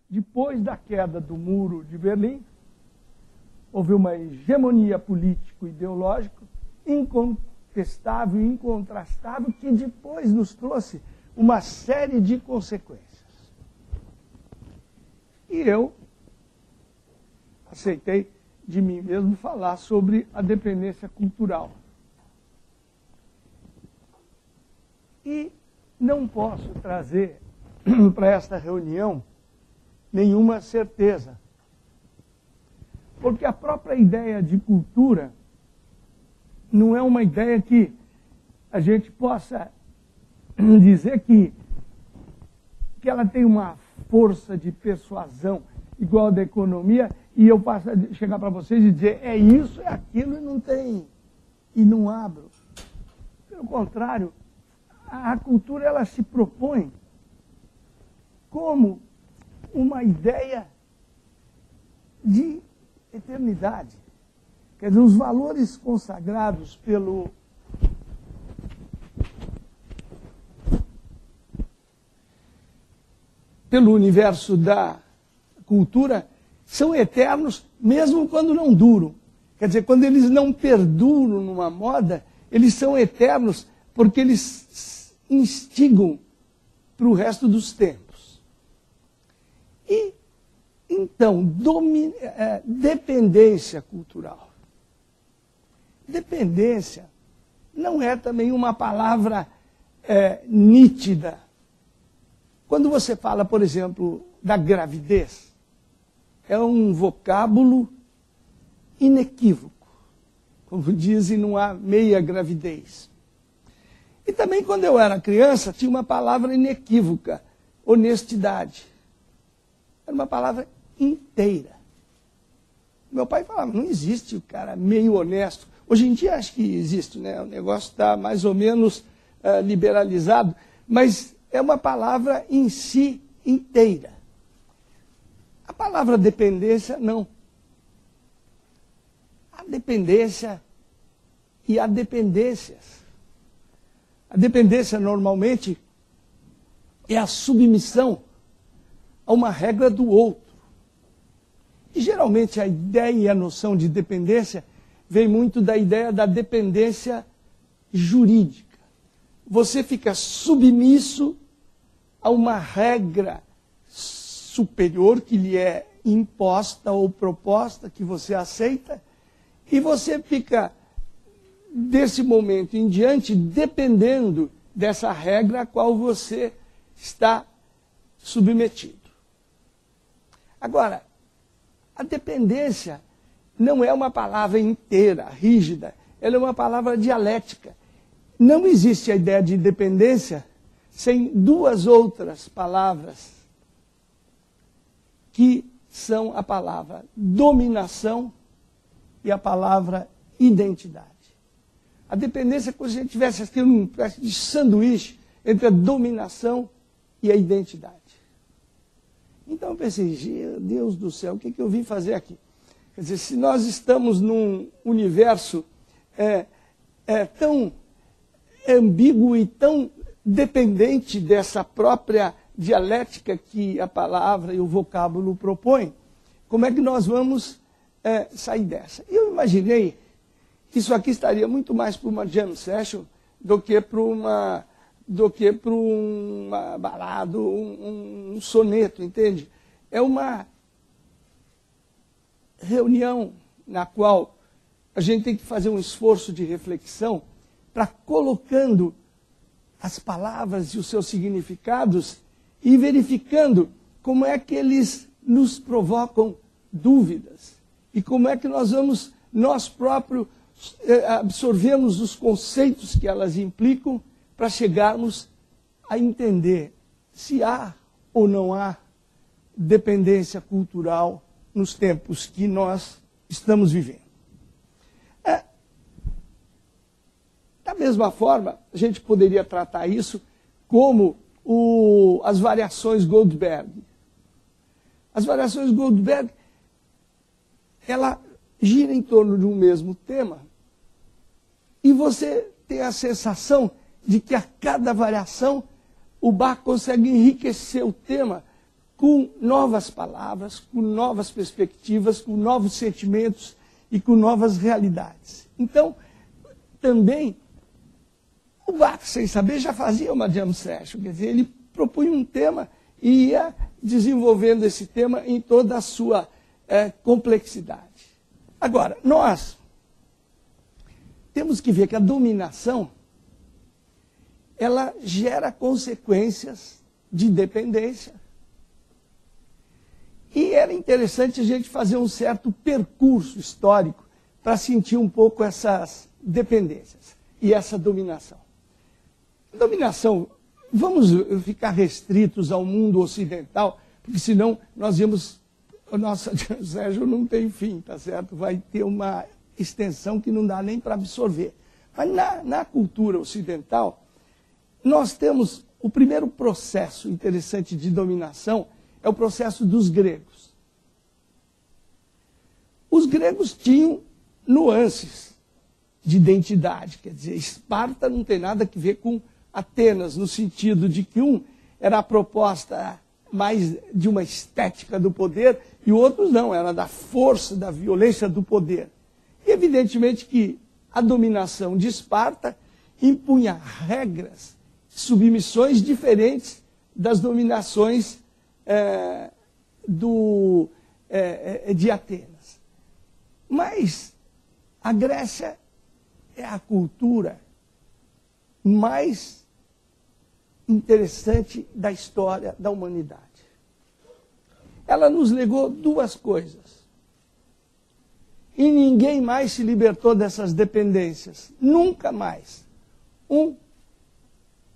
depois da queda do Muro de Berlim, houve uma hegemonia político-ideológica incontestável e incontrastável que depois nos trouxe uma série de consequências. E eu aceitei de mim mesmo falar sobre a dependência cultural. E não posso trazer para esta reunião nenhuma certeza. Porque a própria ideia de cultura não é uma ideia que a gente possa dizer que ela tem uma força de persuasão igual a da economia, e eu passo a chegar para vocês e dizer, é isso, é aquilo, e não tem, e não abro. Pelo contrário, a cultura ela se propõe como uma ideia de eternidade. Quer dizer, os valores consagrados pelo universo da cultura são eternos, mesmo quando não duram. Quer dizer, quando eles não perduram numa moda, eles são eternos porque eles instigam para o resto dos tempos. E, então, dependência cultural. Dependência não é também uma palavra nítida. Quando você fala, por exemplo, da gravidez, é um vocábulo inequívoco. Como dizem, não há meia gravidez. E também, quando eu era criança, tinha uma palavra inequívoca, honestidade. Era uma palavra inteira. Meu pai falava, não existe o cara meio honesto. Hoje em dia acho que existe, né? O negócio está mais ou menos liberalizado, mas é uma palavra em si inteira. A palavra dependência, não. A dependência e há dependências. A dependência, normalmente, é a submissão a uma regra do outro. E, geralmente, a ideia e a noção de dependência vem muito da ideia da dependência jurídica. Você fica submisso a uma regra superior que lhe é imposta ou proposta, que você aceita, e você fica, desse momento em diante, dependendo dessa regra a qual você está submetido. Agora, a dependência não é uma palavra inteira, rígida, ela é uma palavra dialética. Não existe a ideia de dependência sem duas outras palavras, que são a palavra dominação e a palavra identidade. A dependência é como se a gente tivesse aqui uma espécie de sanduíche entre a dominação e a identidade. Então eu pensei, Deus do céu, o que eu vim fazer aqui? Quer dizer, se nós estamos num universo tão ambíguo e tão dependente dessa própria dialética que a palavra e o vocábulo propõem, como é que nós vamos sair dessa? E eu imaginei que isso aqui estaria muito mais para uma jam session do que para uma balada, um soneto, entende? É uma reunião na qual a gente tem que fazer um esforço de reflexão para colocando as palavras e os seus significados e verificando como é que eles nos provocam dúvidas e como é que nós próprios absorvemos os conceitos que elas implicam para chegarmos a entender se há ou não há dependência cultural nos tempos que nós estamos vivendo. Da mesma forma, a gente poderia tratar isso como as variações Goldberg. As variações Goldberg, ela gira em torno de um mesmo tema e você tem a sensação de que a cada variação o Bach consegue enriquecer o tema com novas palavras, com novas perspectivas, com novos sentimentos e com novas realidades. Então, também, o Bach, sem saber, já fazia uma jam session, quer dizer, ele propunha um tema e ia desenvolvendo esse tema em toda a sua complexidade. Agora, nós temos que ver que a dominação, ela gera consequências de dependência. E era interessante a gente fazer um certo percurso histórico para sentir um pouco essas dependências e essa dominação. A dominação, vamos ficar restritos ao mundo ocidental, porque senão nós íamos, nossa, Sérgio, não tem fim, tá certo? Vai ter uma extensão que não dá nem para absorver. Mas na cultura ocidental, nós temos o primeiro processo interessante de dominação, é o processo dos gregos. Os gregos tinham nuances de identidade, quer dizer, Esparta não tem nada a ver com Atenas, no sentido de que um era a proposta mais de uma estética do poder e o outro não, era da força, da violência do poder. E evidentemente que a dominação de Esparta impunha regras, submissões diferentes das dominações de Atenas. Mas a Grécia é a cultura mais interessante da história da humanidade. Ela nos legou duas coisas. E ninguém mais se libertou dessas dependências. Nunca mais.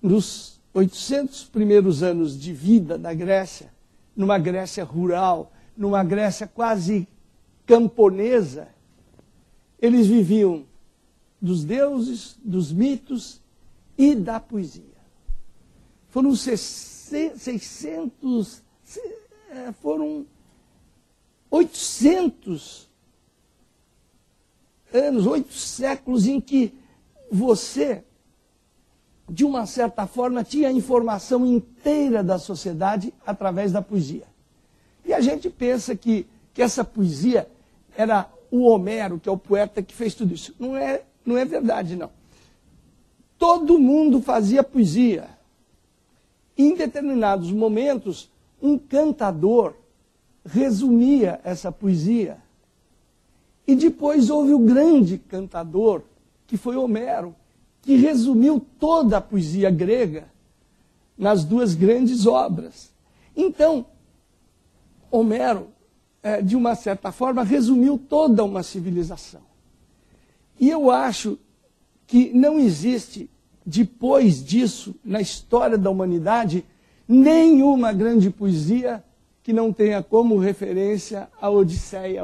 Nos 800 primeiros anos de vida da Grécia, numa Grécia rural, numa Grécia quase camponesa, eles viviam dos deuses, dos mitos e da poesia. Foram 800 anos, 8 séculos em que você, de uma certa forma, tinha a informação inteira da sociedade através da poesia. E a gente pensa que essa poesia era o Homero, que é o poeta que fez tudo isso. Não é verdade, não. Todo mundo fazia poesia. Em determinados momentos, um cantador resumia essa poesia. E depois houve o grande cantador, que foi Homero, que resumiu toda a poesia grega nas duas grandes obras. Então, Homero, de uma certa forma, resumiu toda uma civilização. E eu acho que não existe, depois disso, na história da humanidade, nenhuma grande poesia que não tenha como referência a Odisseia.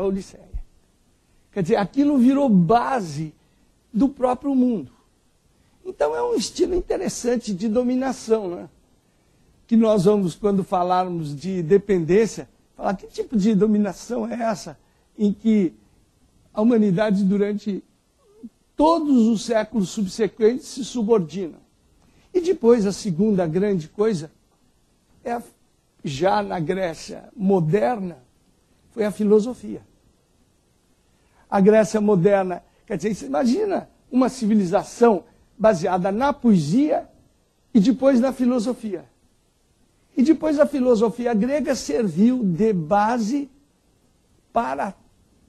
Quer dizer, aquilo virou base do próprio mundo. Então é um estilo interessante de dominação, né? Que nós vamos, quando falarmos de dependência, falar que tipo de dominação é essa em que a humanidade durante todos os séculos subsequentes se subordina. E depois a segunda grande coisa, já na Grécia moderna, foi a filosofia. A Grécia moderna, quer dizer, você imagina uma civilização baseada na poesia e depois na filosofia. E depois a filosofia grega serviu de base para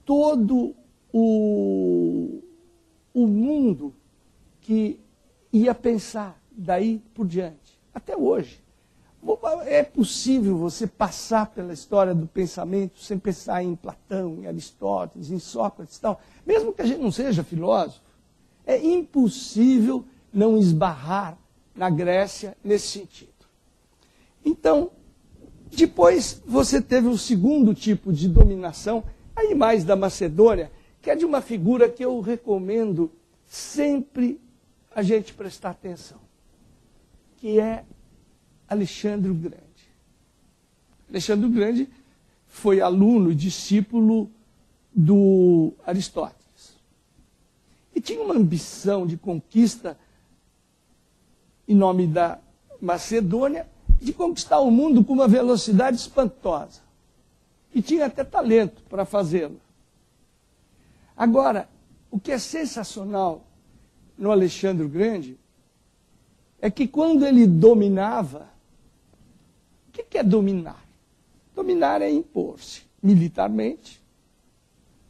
todo o mundo que ia pensar daí por diante. Até hoje. É possível você passar pela história do pensamento sem pensar em Platão, em Aristóteles, em Sócrates e tal. Mesmo que a gente não seja filósofo, é impossível não esbarrar na Grécia nesse sentido. Então, depois você teve o segundo tipo de dominação, aí mais da Macedônia, que é de uma figura que eu recomendo sempre a gente prestar atenção, que é Alexandre o Grande. Alexandre o Grande foi aluno e discípulo do Aristóteles. E tinha uma ambição de conquista em nome da Macedônia, de conquistar o mundo com uma velocidade espantosa. E tinha até talento para fazê-lo. Agora, o que é sensacional no Alexandre o Grande é que quando ele dominava, o que é dominar? Dominar é impor-se militarmente,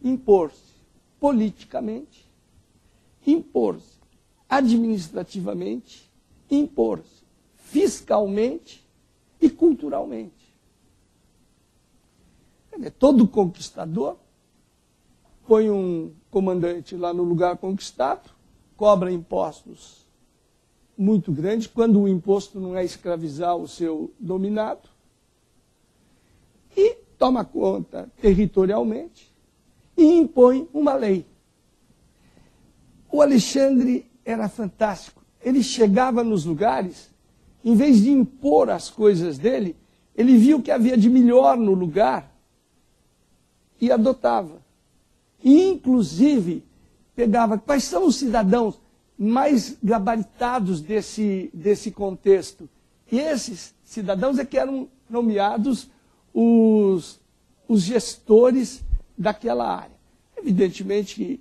impor-se politicamente, impor-se administrativamente, impor-se fiscalmente e culturalmente. Todo conquistador põe um comandante lá no lugar conquistado, cobra impostos muito grandes, quando o imposto não é escravizar o seu dominado, e toma conta territorialmente e impõe uma lei. O Alexandre era fantástico. Ele chegava nos lugares, em vez de impor as coisas dele, ele via o que havia de melhor no lugar e adotava. E, inclusive, pegava quais são os cidadãos mais gabaritados desse contexto. E esses cidadãos é que eram nomeados os gestores daquela área. Evidentemente que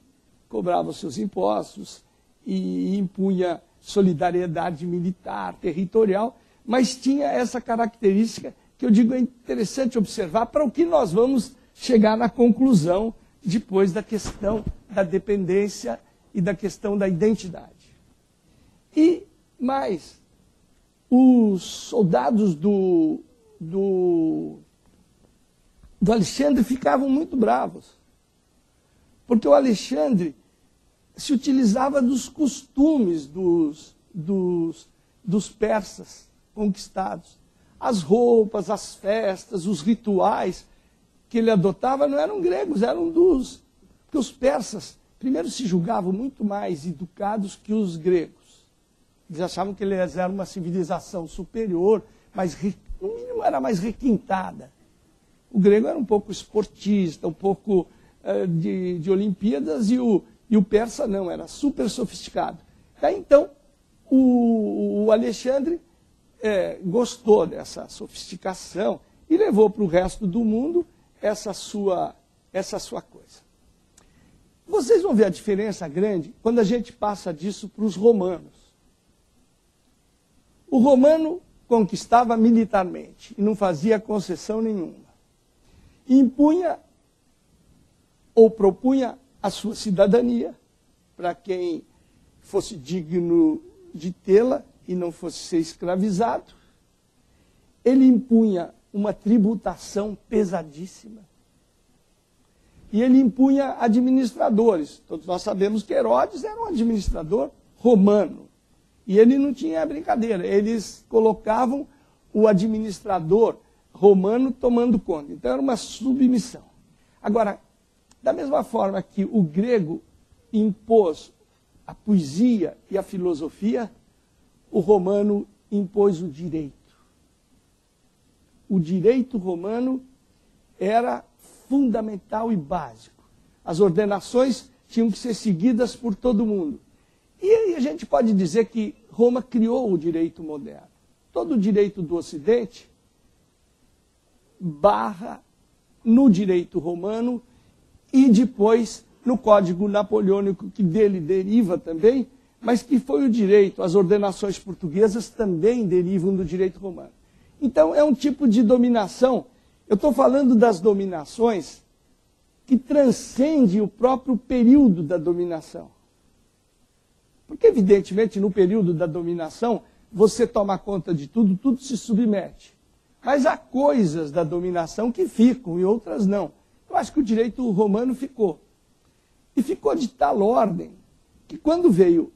cobrava os seus impostos e impunha solidariedade militar, territorial, mas tinha essa característica que eu digo é interessante observar para o que nós vamos chegar na conclusão depois da questão da dependência e da questão da identidade. E mais, os soldados do Alexandre ficavam muito bravos, porque o Alexandre se utilizava dos costumes dos persas conquistados. As roupas, as festas, os rituais que ele adotava não eram gregos, eram porque os persas, primeiro, se julgavam muito mais educados que os gregos. Eles achavam que eles eram uma civilização superior, mas no mínimo era mais requintada. O grego era um pouco esportista, um pouco de Olimpíadas, e o persa não, era super sofisticado. Daí, então, o Alexandre gostou dessa sofisticação e levou para o resto do mundo essa sua coisa. Vocês vão ver a diferença grande quando a gente passa disso para os romanos. O romano conquistava militarmente e não fazia concessão nenhuma. Impunha ou propunha a sua cidadania para quem fosse digno de tê-la e não fosse ser escravizado. Ele impunha uma tributação pesadíssima. E ele impunha administradores. Todos nós sabemos que Herodes era um administrador romano. E ele não tinha brincadeira. Eles colocavam o administrador romano tomando conta. Então era uma submissão. Agora, da mesma forma que o grego impôs a poesia e a filosofia, o romano impôs o direito. O direito romano era fundamental e básico. As ordenações tinham que ser seguidas por todo mundo. E aí a gente pode dizer que Roma criou o direito moderno. Todo o direito do Ocidente barra no direito romano e depois no Código Napoleônico, que dele deriva também, mas que foi o direito, as ordenações portuguesas também derivam do direito romano. Então é um tipo de dominação. Eu estou falando das dominações que transcende o próprio período da dominação. Porque, evidentemente, no período da dominação, você toma conta de tudo, tudo se submete. Mas há coisas da dominação que ficam e outras não. Eu acho que o direito romano ficou. E ficou de tal ordem que quando veio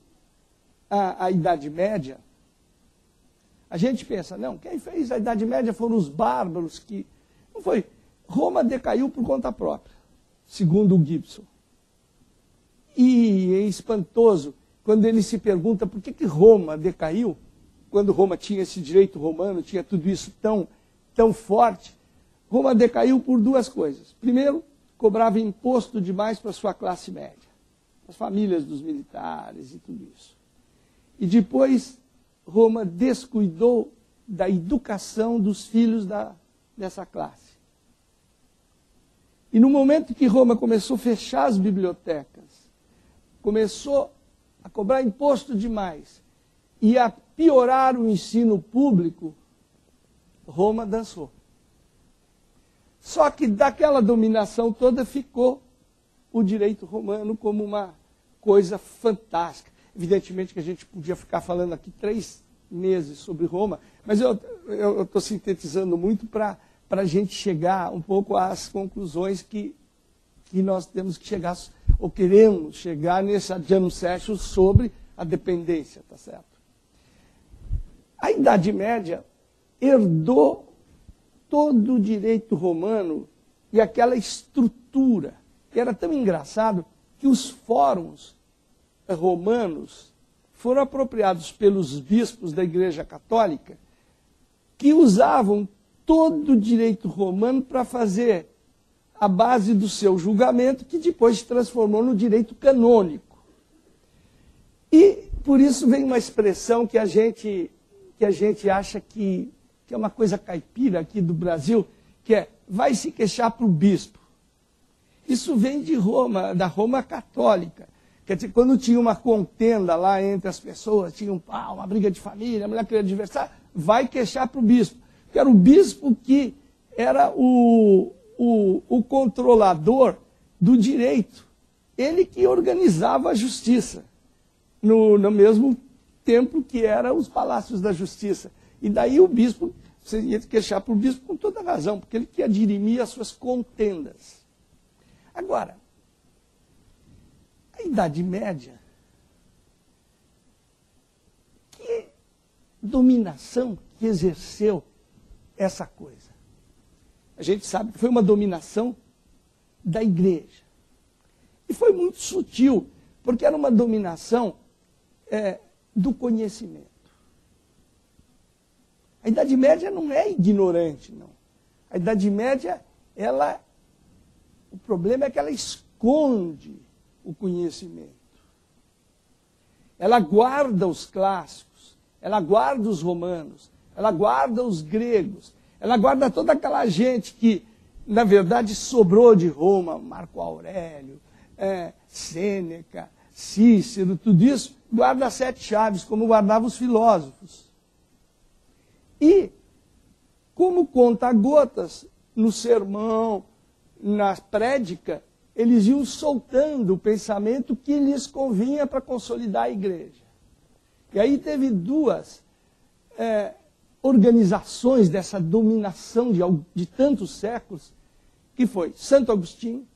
a Idade Média, a gente pensa, não, quem fez a Idade Média foram os bárbaros que... Não foi. Roma decaiu por conta própria, segundo o Gibson. E é espantoso quando ele se pergunta por que Roma decaiu, quando Roma tinha esse direito romano, tinha tudo isso tão forte. Roma decaiu por duas coisas. Primeiro, cobrava imposto demais para a sua classe média, as famílias dos militares e tudo isso. E depois, Roma descuidou da educação dos filhos dessa classe. E no momento que Roma começou a fechar as bibliotecas, começou a cobrar imposto demais e a piorar o ensino público, Roma dançou. Só que daquela dominação toda ficou o direito romano como uma coisa fantástica. Evidentemente que a gente podia ficar falando aqui 3 meses sobre Roma, mas eu estou sintetizando muito para a gente chegar um pouco às conclusões que nós temos que chegar, ou queremos chegar nessa jam session sobre a dependência, tá certo? A Idade Média herdou todo o direito romano e aquela estrutura. E era tão engraçado que os fóruns romanos foram apropriados pelos bispos da Igreja Católica, que usavam todo o direito romano para fazer a base do seu julgamento, que depois se transformou no direito canônico. E por isso vem uma expressão que a gente acha que é uma coisa caipira aqui do Brasil, que é, vai se queixar para o bispo. Isso vem de Roma, da Roma católica. Quer dizer, quando tinha uma contenda lá entre as pessoas, tinha uma briga de família, a mulher queria adversário, vai queixar para o bispo. Que era o bispo que era o controlador do direito. Ele que organizava a justiça, no mesmo tempo que eram os palácios da justiça. E daí o bispo, você ia queixar para o bispo com toda razão, porque ele que dirimia as suas contendas. Agora, a Idade Média, que dominação que exerceu essa coisa? A gente sabe que foi uma dominação da igreja. E foi muito sutil, porque era uma dominação do conhecimento. A Idade Média não é ignorante, não. A Idade Média, o problema é que ela esconde o conhecimento. Ela guarda os clássicos, ela guarda os romanos, ela guarda os gregos, ela guarda toda aquela gente que, na verdade, sobrou de Roma, Marco Aurélio, Sêneca, Cícero, tudo isso, guarda 7 chaves, como guardavam os filósofos. E, como conta-gotas, no sermão, na prédica, eles iam soltando o pensamento que lhes convinha para consolidar a igreja. E aí teve 2 organizações dessa dominação de tantos séculos, que foi Santo Agostinho.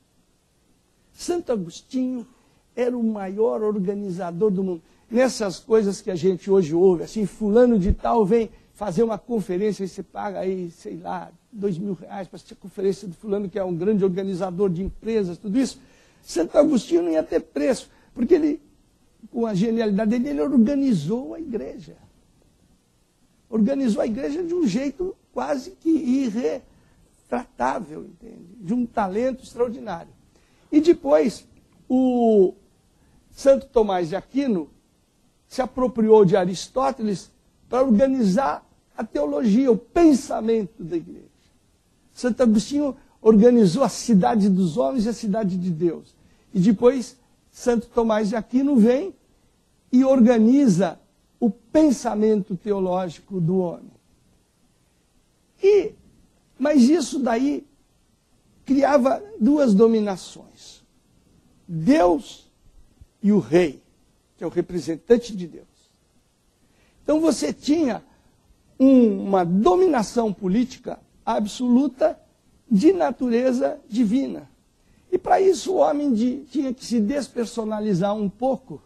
Santo Agostinho era o maior organizador do mundo. Nessas coisas que a gente hoje ouve, assim, fulano de tal vem fazer uma conferência e você paga aí, sei lá, R$2.000 para assistir a conferência do fulano, que é um grande organizador de empresas, tudo isso. Santo Agostinho não ia ter preço, porque ele, com a genialidade dele, ele organizou a igreja. Organizou a igreja de um jeito quase que irretratável, entende? De um talento extraordinário. E depois, o Santo Tomás de Aquino se apropriou de Aristóteles para organizar a teologia, o pensamento da igreja. Santo Agostinho organizou a cidade dos homens e a cidade de Deus. E depois, Santo Tomás de Aquino vem e organiza o pensamento teológico do homem. Mas isso daí criava 2 dominações. Deus e o rei, que é o representante de Deus. Então você tinha uma dominação política absoluta de natureza divina. E para isso o homem tinha que se despersonalizar um pouco.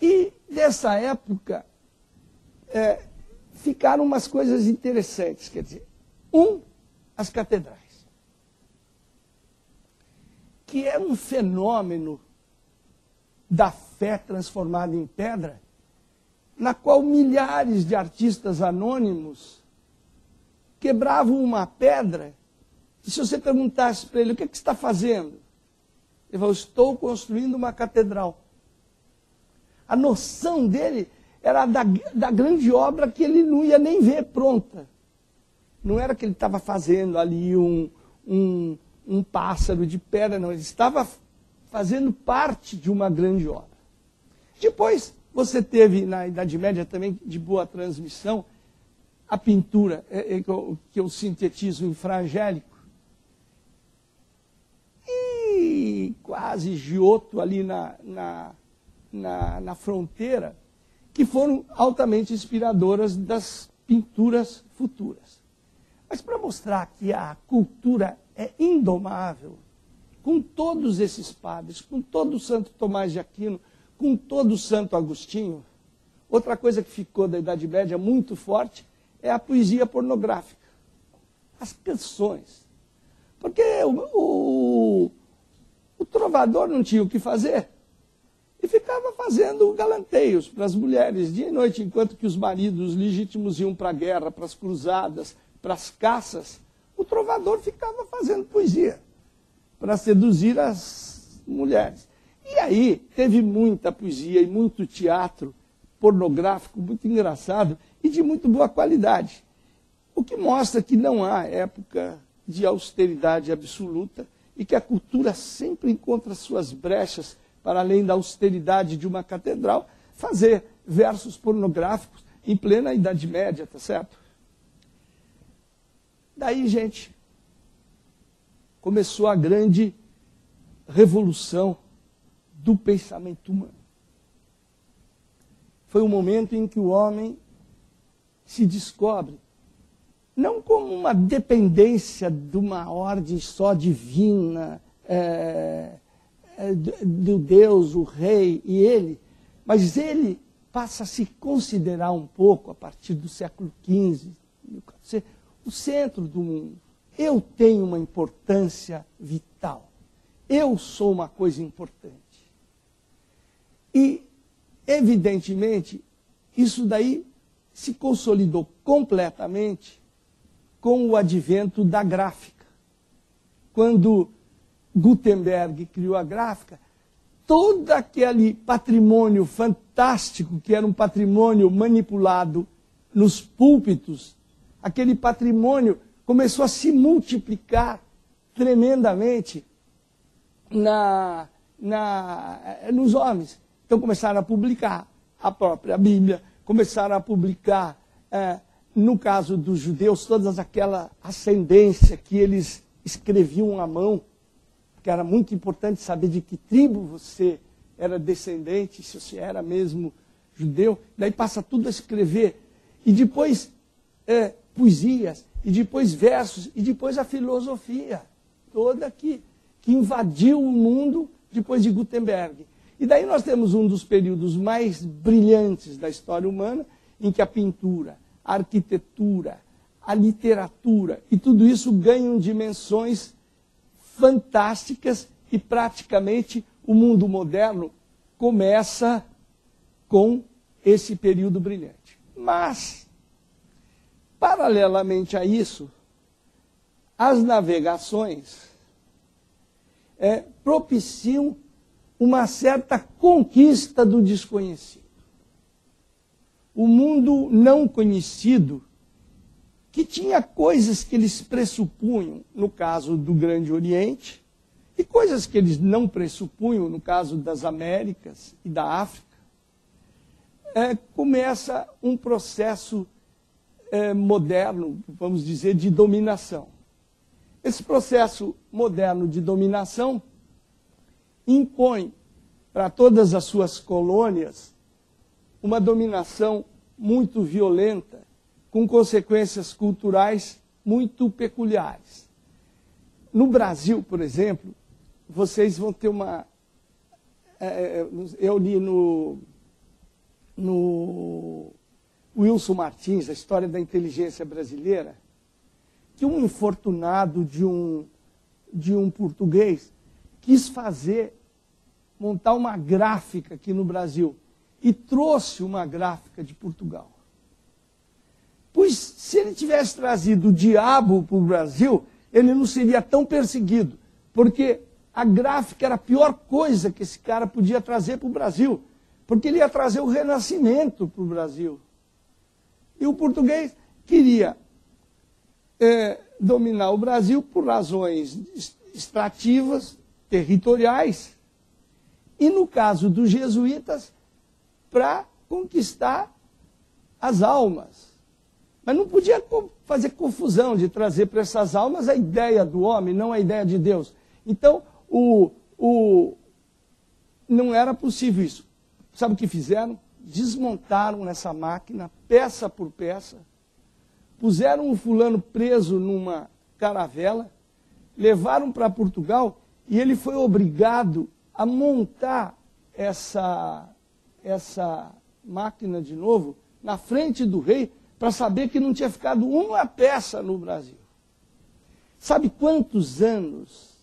E dessa época ficaram umas coisas interessantes. Quer dizer, as catedrais, que é um fenômeno da fé transformada em pedra, na qual milhares de artistas anônimos quebravam uma pedra, e se você perguntasse para ele, o que você está fazendo? Ele falou, estou construindo uma catedral. A noção dele era da grande obra que ele não ia nem ver pronta. Não era que ele estava fazendo ali um pássaro de pedra, não. Ele estava fazendo parte de uma grande obra. Depois, você teve, na Idade Média também, de boa transmissão, a pintura, que eu sintetizo em Frangélico, e quase Giotto ali na fronteira, que foram altamente inspiradoras das pinturas futuras. Mas para mostrar que a cultura é indomável, com todos esses padres, com todo o Santo Tomás de Aquino, com todo o Santo Agostinho, outra coisa que ficou da Idade Média muito forte é a poesia pornográfica, as canções. Porque o trovador não tinha o que fazer e ficava fazendo galanteios para as mulheres dia e noite, enquanto que os maridos legítimos iam para a guerra, para as cruzadas, para as caças, o trovador ficava fazendo poesia para seduzir as mulheres. E aí teve muita poesia e muito teatro pornográfico, muito engraçado e de muito boa qualidade. O que mostra que não há época de austeridade absoluta e que a cultura sempre encontra suas brechas para além da austeridade de uma catedral, fazer versos pornográficos em plena Idade Média, tá certo? Daí, gente, começou a grande revolução do pensamento humano. Foi o momento em que o homem se descobre, não como uma dependência de uma ordem só divina, do Deus, o rei e ele, mas ele passa a se considerar um pouco, a partir do século XV, o centro do mundo. Eu tenho uma importância vital. Eu sou uma coisa importante. E, evidentemente, isso daí se consolidou completamente com o advento da gráfica. Quando Gutenberg criou a gráfica, todo aquele patrimônio fantástico, que era um patrimônio manipulado nos púlpitos, aquele patrimônio começou a se multiplicar tremendamente nos homens. Então começaram a publicar a própria Bíblia, começaram a publicar, no caso dos judeus, toda aquela ascendência que eles escreviam à mão, porque era muito importante saber de que tribo você era descendente, se você era mesmo judeu. Daí passa tudo a escrever. E depois poesias, e depois versos, e depois a filosofia toda que invadiu o mundo depois de Gutenberg. E daí nós temos um dos períodos mais brilhantes da história humana, em que a pintura, a arquitetura, a literatura e tudo isso ganham dimensões fantásticas e praticamente o mundo moderno começa com esse período brilhante. Mas, paralelamente a isso, as navegações propiciam uma certa conquista do desconhecido. O mundo não conhecido, que tinha coisas que eles pressupunham, no caso do Grande Oriente, e coisas que eles não pressupunham, no caso das Américas e da África, começa um processo moderno, vamos dizer, de dominação. Esse processo moderno de dominação impõe para todas as suas colônias uma dominação muito violenta, com consequências culturais muito peculiares. No Brasil, por exemplo, vocês vão ter uma... eu li no Wilson Martins, a história da inteligência brasileira, que um infortunado de um português quis montar uma gráfica aqui no Brasil e trouxe uma gráfica de Portugal. Pois se ele tivesse trazido o diabo para o Brasil, ele não seria tão perseguido, porque a gráfica era a pior coisa que esse cara podia trazer para o Brasil, porque ele ia trazer o renascimento para o Brasil. E o português queria dominar o Brasil por razões extrativas, territoriais, e no caso dos jesuítas, para conquistar as almas. Mas não podia fazer confusão de trazer para essas almas a ideia do homem, não a ideia de Deus. Então, não era possível isso. Sabe o que fizeram? Desmontaram essa máquina, peça por peça, puseram o fulano preso numa caravela, levaram para Portugal e ele foi obrigado a montar essa máquina de novo na frente do rei para saber que não tinha ficado uma peça no Brasil. Sabe quantos anos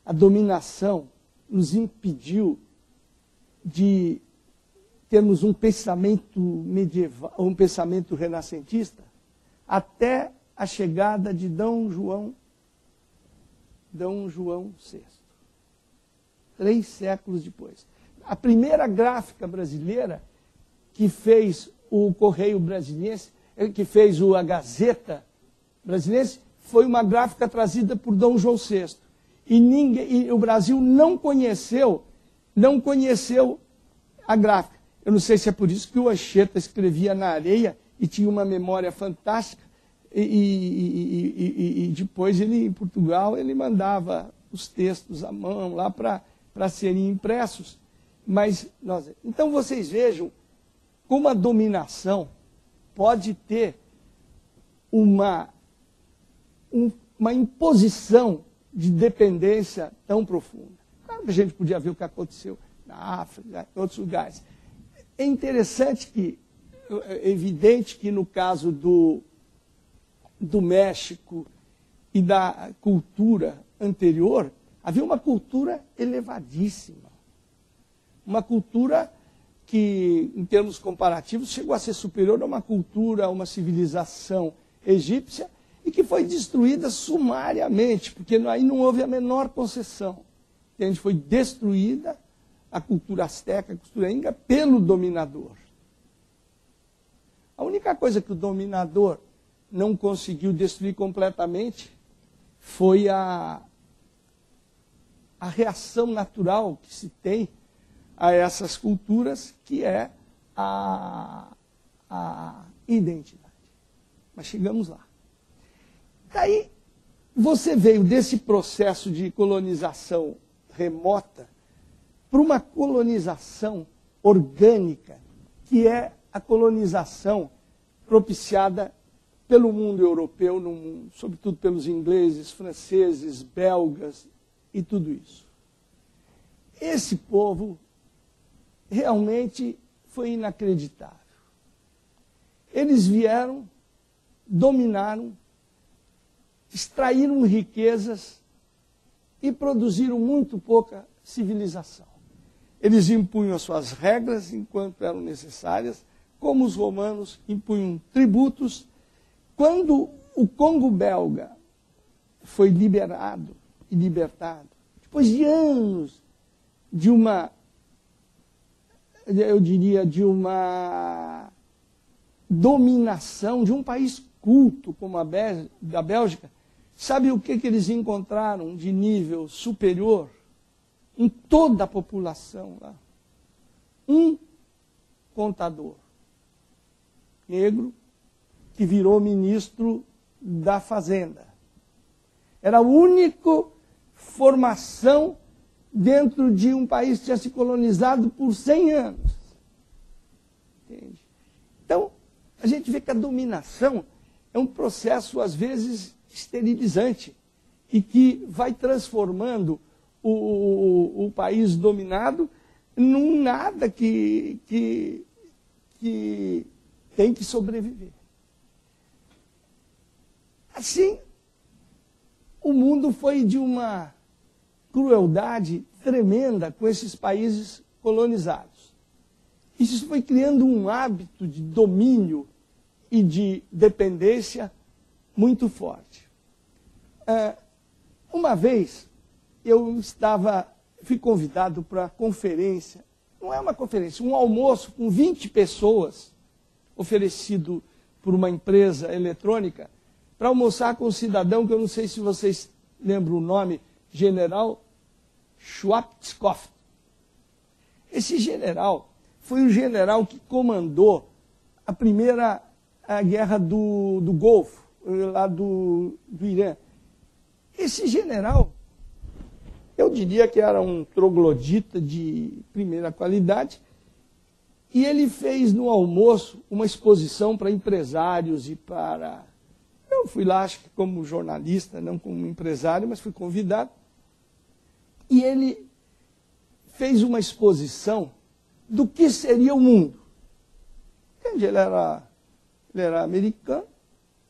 a dominação nos impediu de termos um pensamento medieval, um pensamento renascentista? Até a chegada de Dom João VI. 3 séculos depois. A primeira gráfica brasileira que fez o Correio Brasiliense, que fez a Gazeta Brasiliense, foi uma gráfica trazida por Dom João VI. E o Brasil não conheceu a gráfica. Eu não sei se é por isso que o Anchieta escrevia na areia e tinha uma memória fantástica. E depois, em Portugal, ele mandava os textos à mão lá para serem impressos. Então, vocês vejam como a dominação pode ter uma imposição de dependência tão profunda. Claro que a gente podia ver o que aconteceu na África, em outros lugares. É interessante é evidente que no caso do México e da cultura anterior, havia uma cultura elevadíssima. Uma cultura que, em termos comparativos, chegou a ser superior a uma cultura, a uma civilização egípcia, e que foi destruída sumariamente, porque aí não houve a menor concessão. Entende? Foi destruída a cultura asteca, a cultura inca, pelo dominador. A única coisa que o dominador não conseguiu destruir completamente foi a reação natural que se tem a essas culturas, que é a identidade. Mas chegamos lá. Daí, você veio desse processo de colonização remota para uma colonização orgânica, que é a colonização propiciada pelo mundo europeu, sobretudo pelos ingleses, franceses, belgas e tudo isso. Esse povo realmente foi inacreditável. Eles vieram, dominaram, extraíram riquezas e produziram muito pouca civilização. Eles impunham as suas regras enquanto eram necessárias, como os romanos impunham tributos. Quando o Congo belga foi liberado e libertado, depois de anos de uma dominação de um país culto como a Bélgica, sabe o que eles encontraram de nível superior em toda a população lá? Um contador negro que virou ministro da Fazenda. Era a única formação dentro de um país que tinha se colonizado por 100 anos. Entende? Então, a gente vê que a dominação é um processo, às vezes, esterilizante e que vai transformando o país dominado num nada que tem que sobreviver. Assim, o mundo foi de uma crueldade tremenda com esses países colonizados. Isso foi criando um hábito de domínio e de dependência muito forte. Uma vez, fui convidado para a conferência não é uma conferência, um almoço com 20 pessoas, oferecido por uma empresa eletrônica, para almoçar com um cidadão que eu não sei se vocês lembram o nome, General Schwarzkopf. Esse general foi o general que comandou a primeira guerra do Golfo, lá do Irã. Esse general, eu diria que era um troglodita de primeira qualidade, e ele fez no almoço uma exposição para empresários e para... Eu fui lá, acho que como jornalista, não como empresário, mas fui convidado. E ele fez uma exposição do que seria o mundo. Entende? Ele era americano,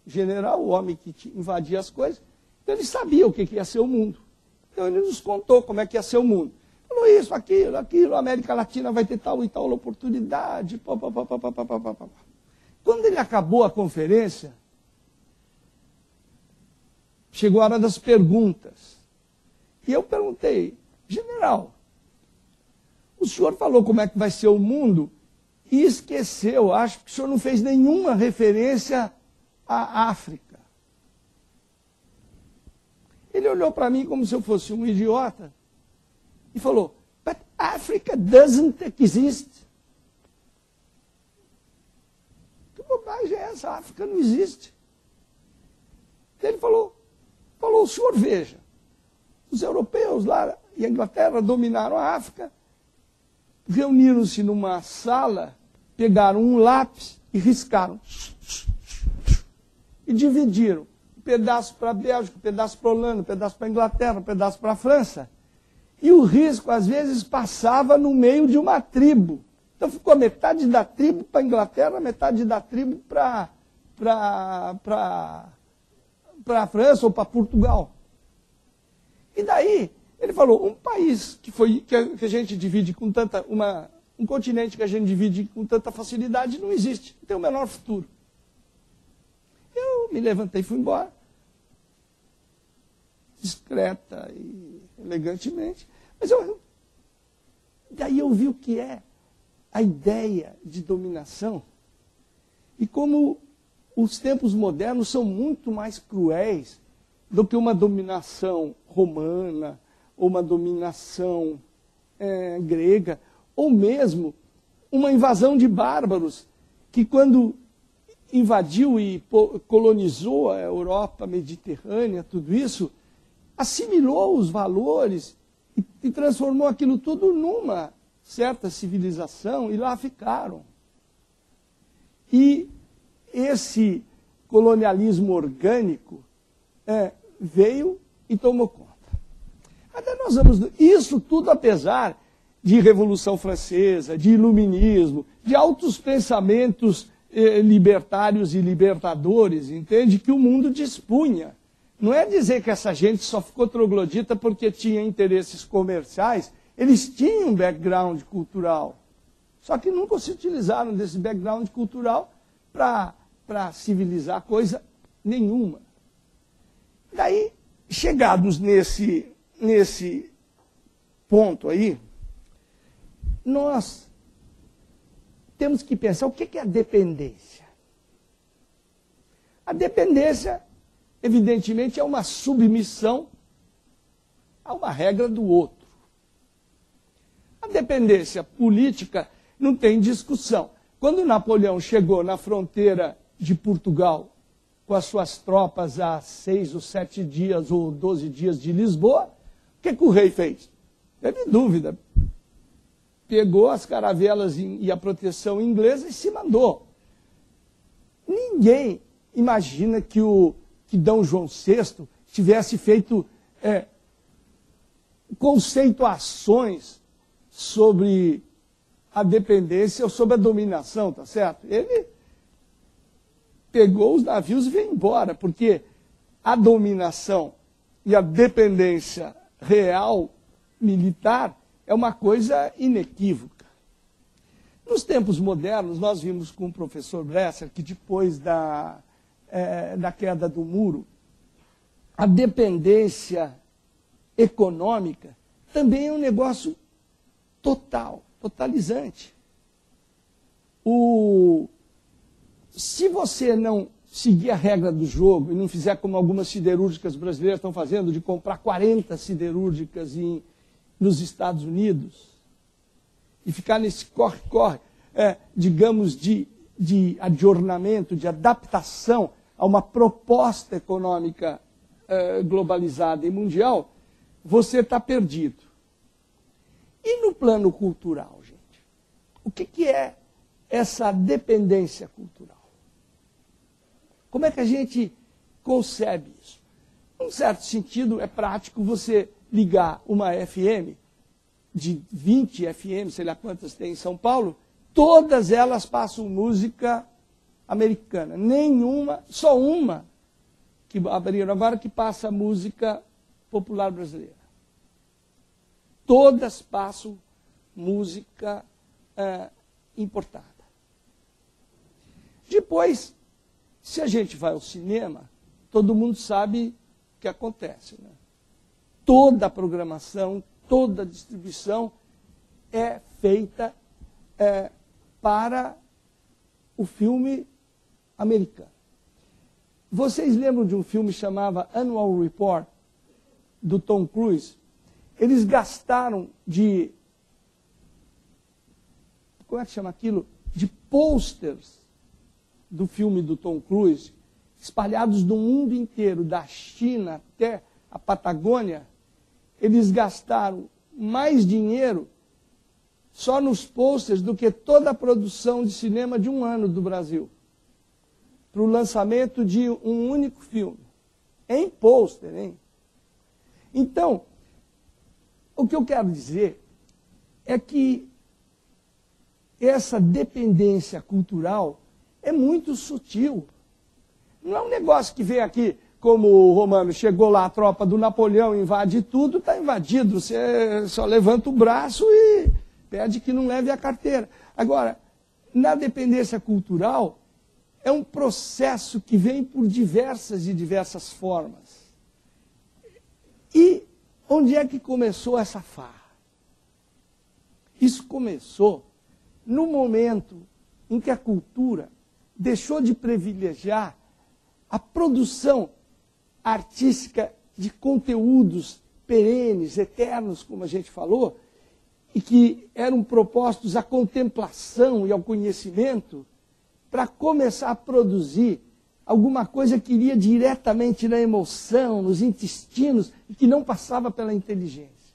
general, o homem que invadia as coisas. Então ele sabia o que ia ser o mundo. Então ele nos contou como é que ia ser o mundo. Falou isso, aquilo, a América Latina vai ter tal e tal oportunidade. Pá. Quando ele acabou a conferência, chegou a hora das perguntas. E eu perguntei, general, o senhor falou como é que vai ser o mundo e esqueceu, acho que o senhor não fez nenhuma referência à África. Ele olhou para mim como se eu fosse um idiota e falou, but Africa doesn't exist. Que bobagem é essa? A África não existe. Ele falou, o senhor veja, os europeus lá e a Inglaterra dominaram a África, reuniram-se numa sala, pegaram um lápis e riscaram. E dividiram. Um pedaço para a Bélgica, um pedaço para a Holanda, um pedaço para a Inglaterra, um pedaço para a França. E o risco, às vezes, passava no meio de uma tribo. Então ficou metade da tribo para a Inglaterra, metade da tribo para a França ou para Portugal. E daí, ele falou, um país que a gente divide com tanta... um continente que a gente divide com tanta facilidade não existe, não tem o menor futuro. Eu me levantei e fui embora. Discreta e elegantemente. Mas daí eu vi o que é a ideia de dominação e como os tempos modernos são muito mais cruéis do que uma dominação romana, ou uma dominação grega, ou mesmo uma invasão de bárbaros, que quando invadiu e colonizou a Europa mediterrânea, tudo isso, assimilou os valores e transformou aquilo tudo numa certa civilização, e lá ficaram. E esse colonialismo orgânico veio e tomou conta. Até nós vamos... Isso tudo apesar de Revolução Francesa, de Iluminismo, de altos pensamentos libertários e libertadores, entende? Que o mundo dispunha. Não é dizer que essa gente só ficou troglodita porque tinha interesses comerciais, eles tinham um background cultural. Só que nunca se utilizaram desse background cultural para civilizar coisa nenhuma. Daí, chegados nesse ponto aí, nós temos que pensar o que é a dependência. A dependência, evidentemente, é uma submissão a uma regra do outro. A dependência política não tem discussão. Quando Napoleão chegou na fronteira de Portugal com as suas tropas a 6 ou 7 dias ou 12 dias de Lisboa, o que o rei fez? Teve dúvida. Pegou as caravelas e a proteção inglesa e se mandou. Ninguém imagina que Dom João VI tivesse feito conceituações sobre a dependência ou sobre a dominação, tá certo? Ele pegou os navios e veio embora, porque a dominação e a dependência real militar é uma coisa inequívoca. Nos tempos modernos, nós vimos com o professor Bresser que depois da queda do muro, a dependência econômica também é um negócio totalizante. Se você não seguir a regra do jogo e não fizer como algumas siderúrgicas brasileiras estão fazendo, de comprar 40 siderúrgicas nos Estados Unidos, e ficar nesse corre-corre, digamos, de adornamento, de adaptação a uma proposta econômica globalizada e mundial, você está perdido. E no plano cultural, gente? O que é essa dependência cultural? Como é que a gente concebe isso? Num certo sentido, é prático você ligar uma FM, de 20 FM, sei lá quantas tem em São Paulo, todas elas passam música americana. Nenhuma, só uma, que abriram agora, que passa música popular brasileira. Todas passam música importada. Depois, se a gente vai ao cinema, todo mundo sabe o que acontece, né? Toda a programação, toda a distribuição é feita para o filme americano. Vocês lembram de um filme chamado Annual Report, do Tom Cruise? Eles gastaram como é que chama aquilo? De posters do filme do Tom Cruise, espalhados no mundo inteiro, da China até a Patagônia. Eles gastaram mais dinheiro só nos posters do que toda a produção de cinema de um ano do Brasil, para o lançamento de um único filme. Em pôster, hein? Então, o que eu quero dizer é que essa dependência cultural é muito sutil. Não é um negócio que vem aqui, como o Romano, chegou lá a tropa do Napoleão, invade tudo, está invadido. Você só levanta o braço e pede que não leve a carteira. Agora, na dependência cultural, é um processo que vem por diversas e diversas formas. E onde é que começou essa farra? Isso começou no momento em que a cultura deixou de privilegiar a produção artística de conteúdos perenes, eternos, como a gente falou, e que eram propostos à contemplação e ao conhecimento, para começar a produzir alguma coisa que iria diretamente na emoção, nos intestinos, e que não passava pela inteligência.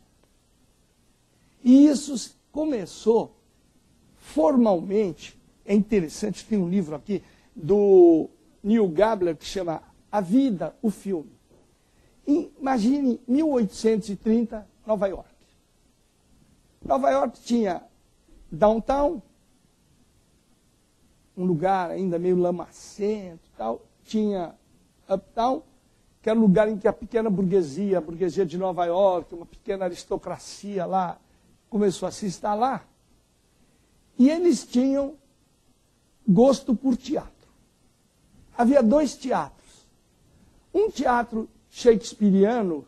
E isso começou formalmente. É interessante, tem um livro aqui do Neil Gabler que chama A Vida, o Filme. Imagine 1830, Nova York. Nova York tinha downtown, um lugar ainda meio lamacento e tal. Tinha uptown, que era um lugar em que a pequena burguesia, a burguesia de Nova York, uma pequena aristocracia lá, começou a se instalar. E eles tinham gosto por teatro. Havia dois teatros. Um teatro shakespeariano,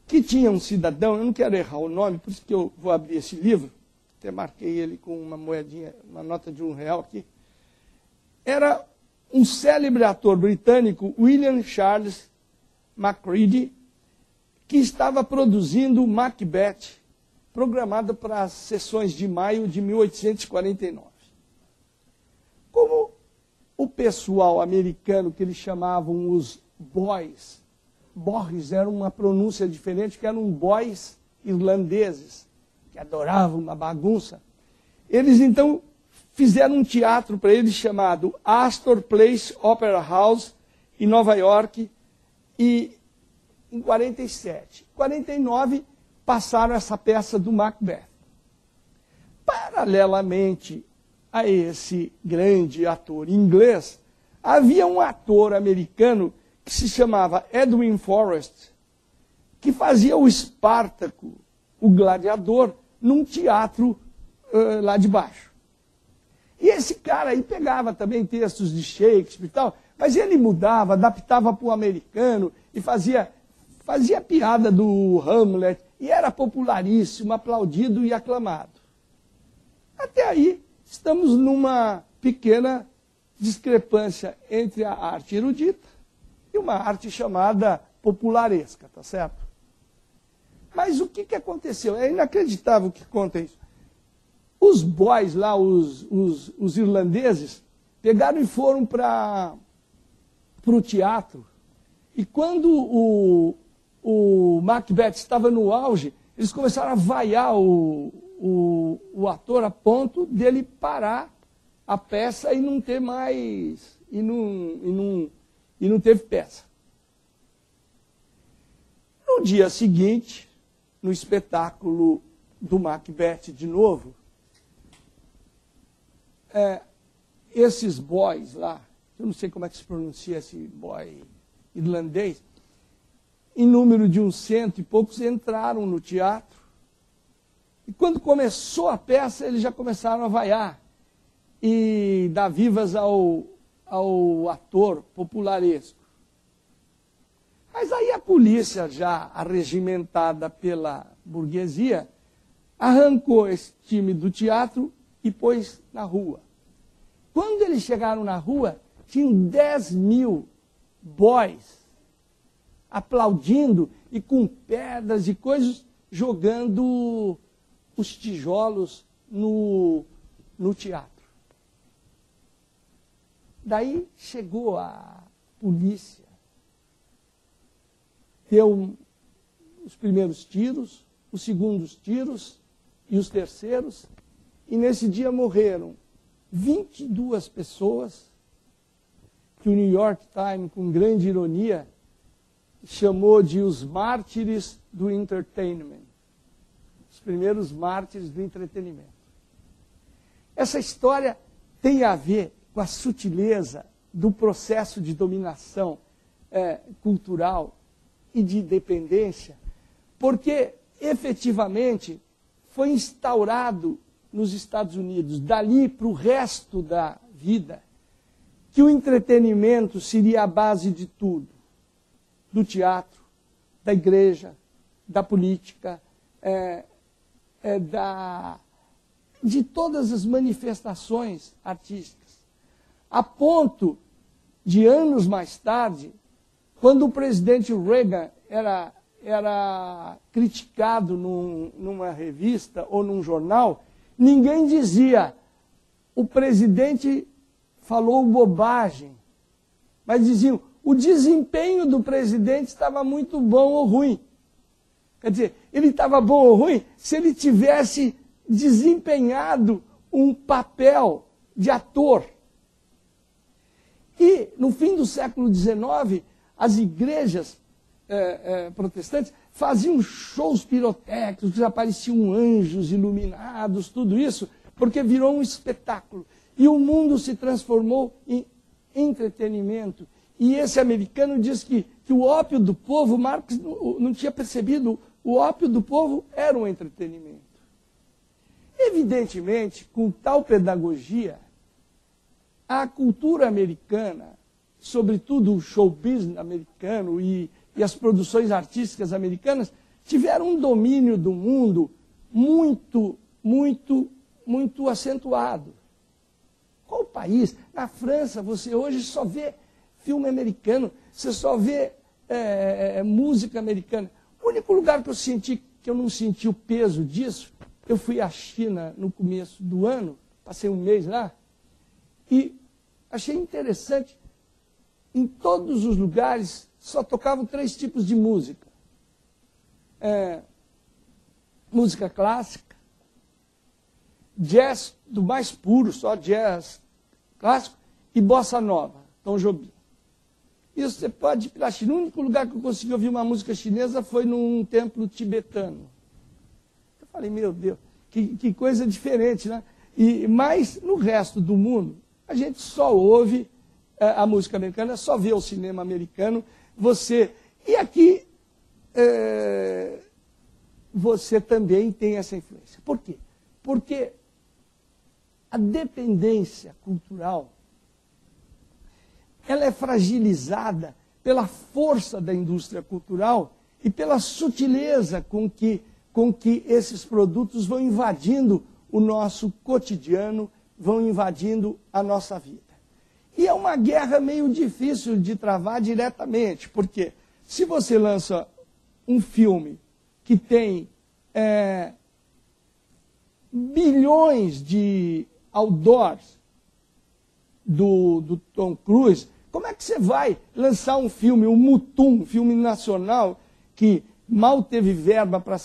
que tinha um cidadão, eu não quero errar o nome, por isso que eu vou abrir esse livro, até marquei ele com uma moedinha, uma nota de R$1 aqui. Era um célebre ator britânico, William Charles Macready, que estava produzindo Macbeth, programado para as sessões de maio de 1849. Como o pessoal americano, que eles chamavam os boys era uma pronúncia diferente, que eram boys irlandeses, que adoravam uma bagunça. Eles então fizeram um teatro para eles chamado Astor Place Opera House, em Nova York, e em 47. Em 49, passaram essa peça do Macbeth. Paralelamente a esse grande ator inglês, havia um ator americano que se chamava Edwin Forrest, que fazia o Espartaco, o gladiador, num teatro lá de baixo. E esse cara aí pegava também textos de Shakespeare e tal, mas ele mudava, adaptava para o americano e fazia piada do Hamlet, e era popularíssimo, aplaudido e aclamado. Até aí, estamos numa pequena discrepância entre a arte erudita e uma arte chamada popularesca, tá certo? Mas o que aconteceu? É inacreditável que conta isso. Os boys lá, os irlandeses, pegaram e foram para o teatro. E quando o Macbeth estava no auge, eles começaram a vaiar o ator a ponto dele parar a peça e não ter mais, e não teve peça. No dia seguinte, no espetáculo do Macbeth de novo, esses boys lá, eu não sei como é que se pronuncia esse boy irlandês, em número de uns 100 e poucos, entraram no teatro. E quando começou a peça, eles já começaram a vaiar e dar vivas ao ator popularesco. Mas aí a polícia, já arregimentada pela burguesia, arrancou esse time do teatro e pôs na rua. Quando eles chegaram na rua, tinham 10 mil boys aplaudindo e com pedras e coisas, jogando os tijolos no teatro. Daí chegou a polícia, deu os primeiros tiros, os segundos tiros e os terceiros, e nesse dia morreram 22 pessoas, que o New York Times, com grande ironia, chamou de os mártires do entertainment. Os primeiros mártires do entretenimento. Essa história tem a ver com a sutileza do processo de dominação cultural e de dependência, porque, efetivamente, foi instaurado nos Estados Unidos, dali para o resto da vida, que o entretenimento seria a base de tudo. Do teatro, da igreja, da política, de todas as manifestações artísticas. A ponto de, anos mais tarde, quando o presidente Reagan era criticado numa revista ou num jornal, ninguém dizia, o presidente falou bobagem, mas diziam, o desempenho do presidente estava muito bom ou ruim. Quer dizer, ele estava bom ou ruim se ele tivesse desempenhado um papel de ator. E, no fim do século XIX, as igrejas protestantes faziam shows pirotécnicos, apareciam anjos iluminados, tudo isso, porque virou um espetáculo. E o mundo se transformou em entretenimento. E esse americano diz que o ópio do povo, Marx não tinha percebido, o ópio do povo era um entretenimento. Evidentemente, com tal pedagogia, a cultura americana, sobretudo o show business americano e as produções artísticas americanas, tiveram um domínio do mundo muito, muito, muito acentuado. Qual país? Na França, você hoje só vê filme americano, você só vê música americana. O único lugar que eu não senti o peso disso, eu fui à China no começo do ano, passei um mês lá, e achei interessante, em todos os lugares só tocavam 3 tipos de música. Música clássica, jazz do mais puro, só jazz clássico, e bossa nova, Tom Jobim. Isso você pode ir para a China. O único lugar que eu consegui ouvir uma música chinesa foi num templo tibetano. Eu falei, meu Deus, que coisa diferente, né? Mas no resto do mundo, a gente só ouve a música americana, só vê o cinema americano. E aqui você também tem essa influência. Por quê? Porque a dependência cultural ela é fragilizada pela força da indústria cultural e pela sutileza com que esses produtos vão invadindo o nosso cotidiano, vão invadindo a nossa vida. E é uma guerra meio difícil de travar diretamente, porque se você lança um filme que tem bilhões de outdoors do Tom Cruise, como é que você vai lançar um filme, um Mutum, um filme nacional, que mal teve verba para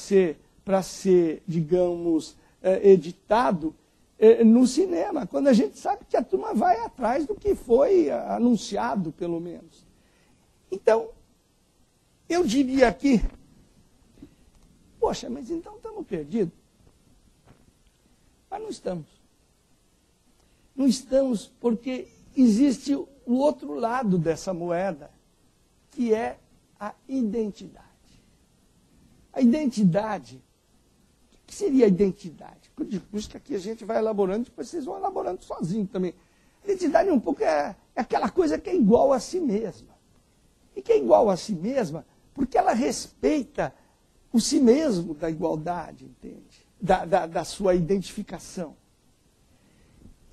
ser, digamos, editado no cinema, quando a gente sabe que a turma vai atrás do que foi anunciado, pelo menos. Então, eu diria aqui, poxa, mas então estamos perdidos. Mas não estamos. Não estamos porque existe o outro lado dessa moeda, que é a identidade. A identidade, o que seria a identidade? Por isso que aqui a gente vai elaborando, depois vocês vão elaborando sozinhos também. A identidade um pouco é aquela coisa que é igual a si mesma. E que é igual a si mesma porque ela respeita o si mesmo da igualdade, entende? Da sua identificação.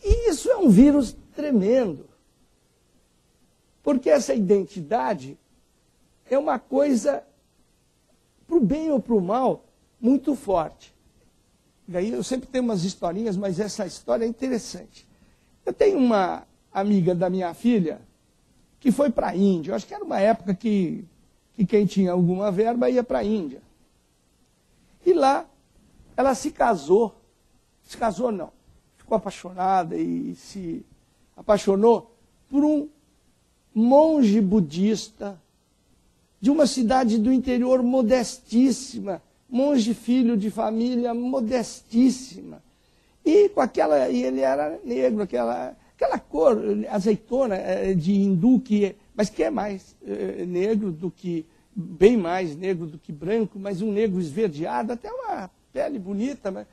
E isso é um vírus tremendo. Porque essa identidade é uma coisa, para o bem ou para o mal, muito forte. Daí eu sempre tenho umas historinhas, mas essa história é interessante. Eu tenho uma amiga da minha filha que foi para a Índia. Eu acho que era uma época que quem tinha alguma verba ia para a Índia. E lá ela se casou não, ficou apaixonada e se apaixonou por um monge budista de uma cidade do interior modestíssima, monge filho de família modestíssima. E ele era negro, aquela cor azeitona de hindu, mas que é mais negro do que, bem mais negro do que branco, mas um negro esverdeado, até uma pele bonita.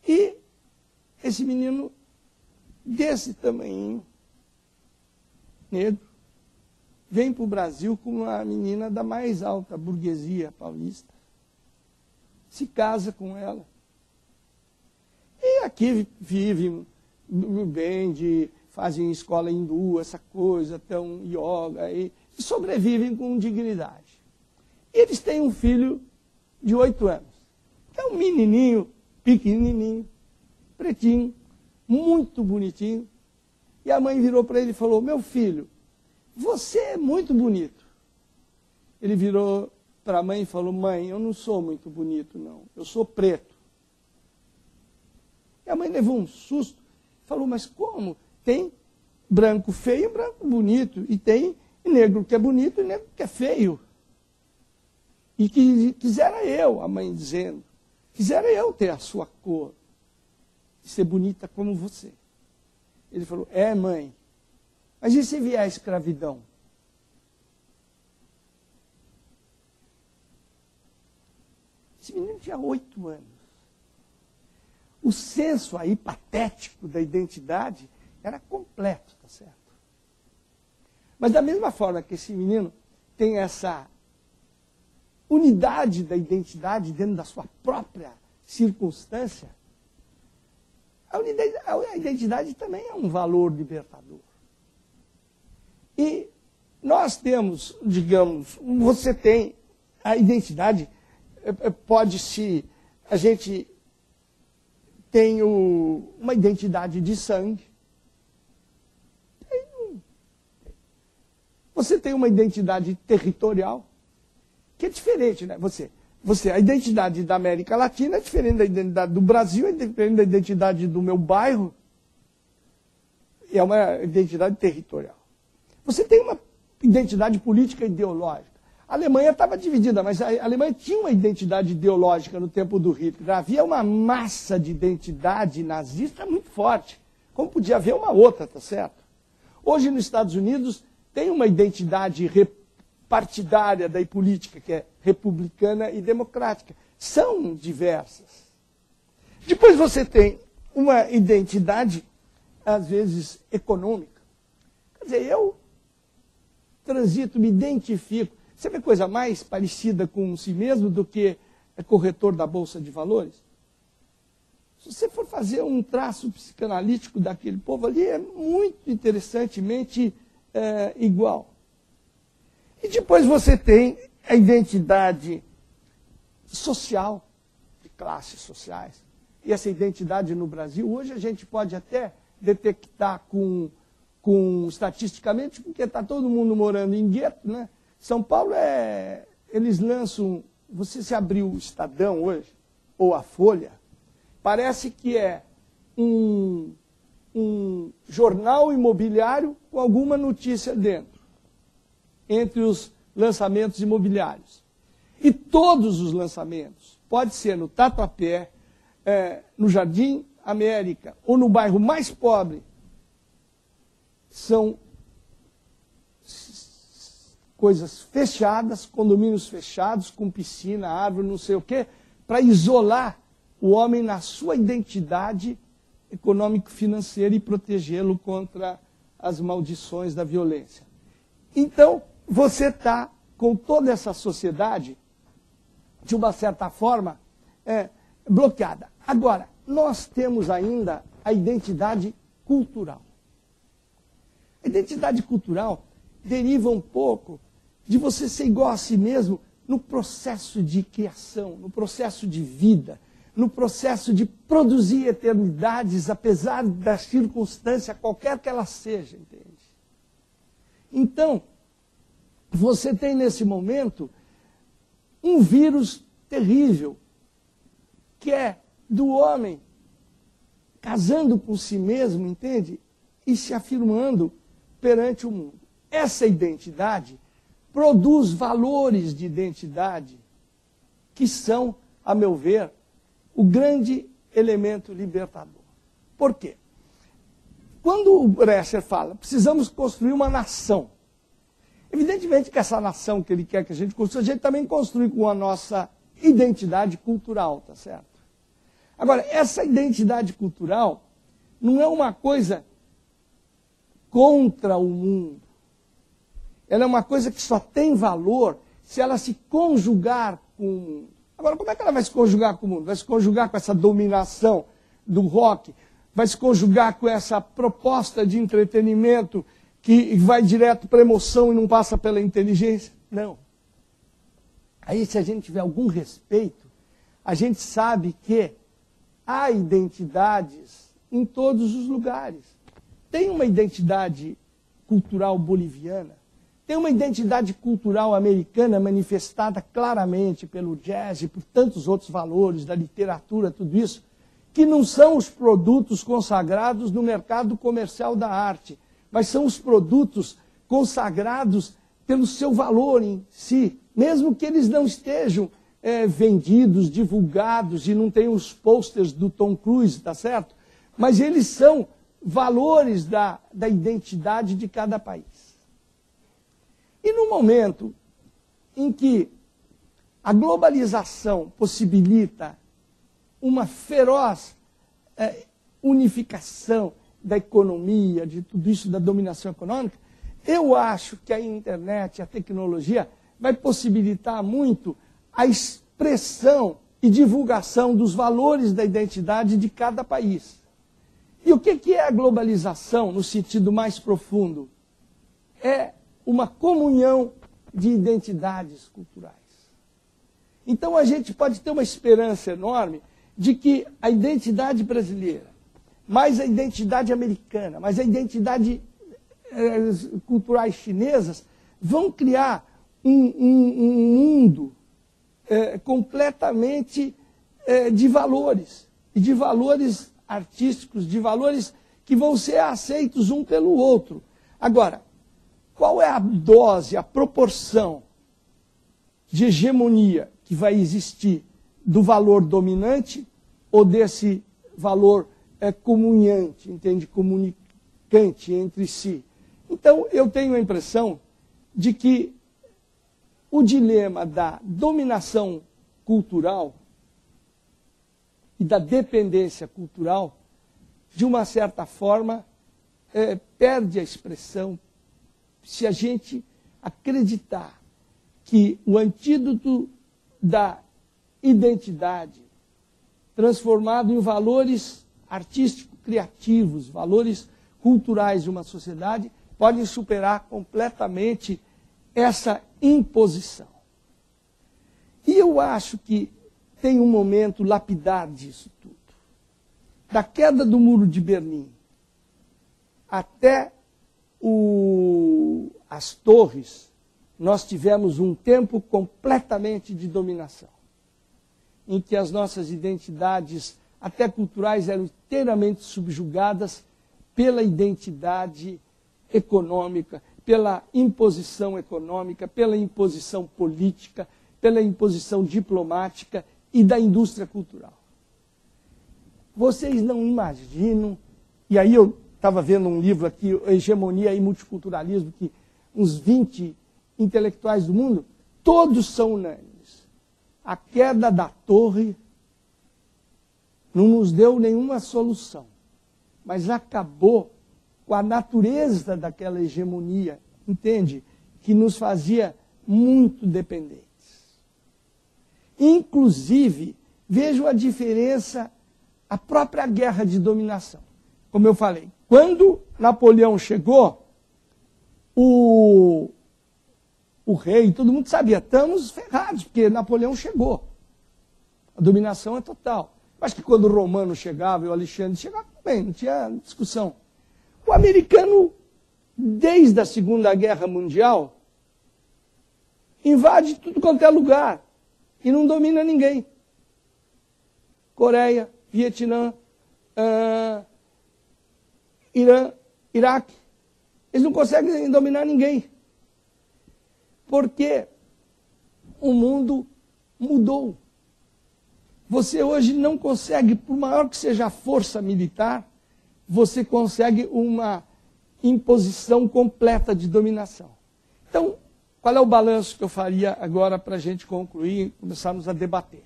E esse menino desse tamanho, negro, vem para o Brasil com uma menina da mais alta burguesia paulista. Se casa com ela. E aqui vivem bem, fazem escola hindu, essa coisa, tão yoga, e sobrevivem com dignidade. E eles têm um filho de 8 anos, que é um menininho, pequenininho, pretinho, muito bonitinho. E a mãe virou para ele e falou: meu filho, você é muito bonito. Ele virou para a mãe e falou: mãe, eu não sou muito bonito, não. Eu sou preto. E a mãe levou um susto. Falou: mas como? Tem branco feio e branco bonito. E tem negro que é bonito e negro que é feio. E que quisera eu, a mãe dizendo, quisera eu ter a sua cor. E ser bonita como você. Ele falou: mãe, mas e se vier a escravidão? Esse menino tinha 8 anos. O senso aí patético da identidade era completo, tá certo? Mas da mesma forma que esse menino tem essa unidade da identidade dentro da sua própria circunstância, a identidade também é um valor libertador. E nós temos, digamos, você tem a identidade, a gente tem uma identidade de sangue. Você tem uma identidade territorial, que é diferente, né? A identidade da América Latina é diferente da identidade do Brasil, é diferente da identidade do meu bairro. É uma identidade territorial. Você tem uma identidade política e ideológica. A Alemanha estava dividida, mas a Alemanha tinha uma identidade ideológica no tempo do Hitler. Havia uma massa de identidade nazista muito forte, como podia haver uma outra, tá certo? Hoje, nos Estados Unidos, tem uma identidade partidária da política, que é republicana e democrática. São diversas. Depois você tem uma identidade, às vezes, econômica. Quer dizer, eu transito, me identifico. Você vê coisa mais parecida com si mesmo do que corretor da Bolsa de Valores? Se você for fazer um traço psicanalítico daquele povo ali, é muito interessantemente igual. E depois você tem a identidade social, de classes sociais. E essa identidade no Brasil, hoje a gente pode até detectar estatisticamente, porque está todo mundo morando em gueto, né? São Paulo eles lançam, você se abriu o Estadão hoje, ou a Folha, parece que é um jornal imobiliário com alguma notícia dentro, entre os lançamentos imobiliários. E todos os lançamentos, pode ser no Tatuapé, no Jardim América, ou no bairro mais pobre, são coisas fechadas, condomínios fechados, com piscina, árvore, não sei o quê, para isolar o homem na sua identidade econômico-financeira e protegê-lo contra as maldições da violência. Então, você está com toda essa sociedade, de uma certa forma, bloqueada. Agora, nós temos ainda a identidade cultural. A identidade cultural deriva um pouco de você ser igual a si mesmo no processo de criação, no processo de vida, no processo de produzir eternidades, apesar da circunstância, qualquer que ela seja, entende? Então, você tem nesse momento um vírus terrível, que é do homem casando com si mesmo, entende? E se afirmando perante o mundo. Essa identidade produz valores de identidade que são, a meu ver, o grande elemento libertador. Por quê? Quando o Brescher fala, precisamos construir uma nação, evidentemente que essa nação que ele quer que a gente construa, a gente também construi com a nossa identidade cultural, tá certo? Agora, essa identidade cultural não é uma coisa contra o mundo. Ela é uma coisa que só tem valor se ela se conjugar com o mundo. Agora, como é que ela vai se conjugar com o mundo? Vai se conjugar com essa dominação do rock? Vai se conjugar com essa proposta de entretenimento que vai direto para a emoção e não passa pela inteligência? Não. Aí, se a gente tiver algum respeito, a gente sabe que há identidades em todos os lugares. Tem uma identidade cultural boliviana, tem uma identidade cultural americana manifestada claramente pelo jazz e por tantos outros valores, da literatura, tudo isso, que não são os produtos consagrados no mercado comercial da arte, mas são os produtos consagrados pelo seu valor em si, mesmo que eles não estejam vendidos, divulgados e não tenham os posters do Tom Cruise, tá certo? Mas eles são valores da identidade de cada país. E no momento em que a globalização possibilita uma feroz unificação da economia, de tudo isso, da dominação econômica, eu acho que a internet, a tecnologia, vai possibilitar muito a expressão e divulgação dos valores da identidade de cada país. E o que é a globalização no sentido mais profundo? É uma comunhão de identidades culturais. Então a gente pode ter uma esperança enorme de que a identidade brasileira, mais a identidade americana, mais a identidade culturais chinesas, vão criar um mundo completamente de valores, e de valores artísticos, de valores que vão ser aceitos um pelo outro. Agora, qual é a dose, a proporção de hegemonia que vai existir do valor dominante ou desse valor comunhante, entende? Comunicante entre si? Então, eu tenho a impressão de que o dilema da dominação cultural e da dependência cultural, de uma certa forma, perde a expressão se a gente acreditar que o antídoto da identidade transformado em valores artísticos, criativos, valores culturais de uma sociedade, podem superar completamente essa imposição. E eu acho que tem um momento lapidar disso tudo. Da queda do Muro de Berlim até as torres, nós tivemos um tempo completamente de dominação, em que as nossas identidades, até culturais, eram inteiramente subjugadas pela identidade econômica, pela imposição econômica, pela imposição política, pela imposição diplomática e da indústria cultural. Vocês não imaginam, e aí eu estava vendo um livro aqui, Hegemonia e Multiculturalismo, que uns 20 intelectuais do mundo, todos são unânimes. A queda da torre não nos deu nenhuma solução, mas acabou com a natureza daquela hegemonia, entende? Que nos fazia muito dependentes. Inclusive, vejam a diferença, a própria guerra de dominação. Como eu falei, quando Napoleão chegou, o rei, todo mundo sabia, estamos ferrados, porque Napoleão chegou. A dominação é total. Acho que quando o Romano chegava e o Alexandre chegava, também, não tinha discussão. O americano, desde a Segunda Guerra Mundial, invade tudo quanto é lugar e não domina ninguém. Coreia, Vietnã, Irã, Iraque. Eles não conseguem dominar ninguém. Porque o mundo mudou. Você hoje não consegue, por maior que seja a força militar, você consegue uma imposição completa de dominação. Então, qual é o balanço que eu faria agora para a gente concluir e começarmos a debater?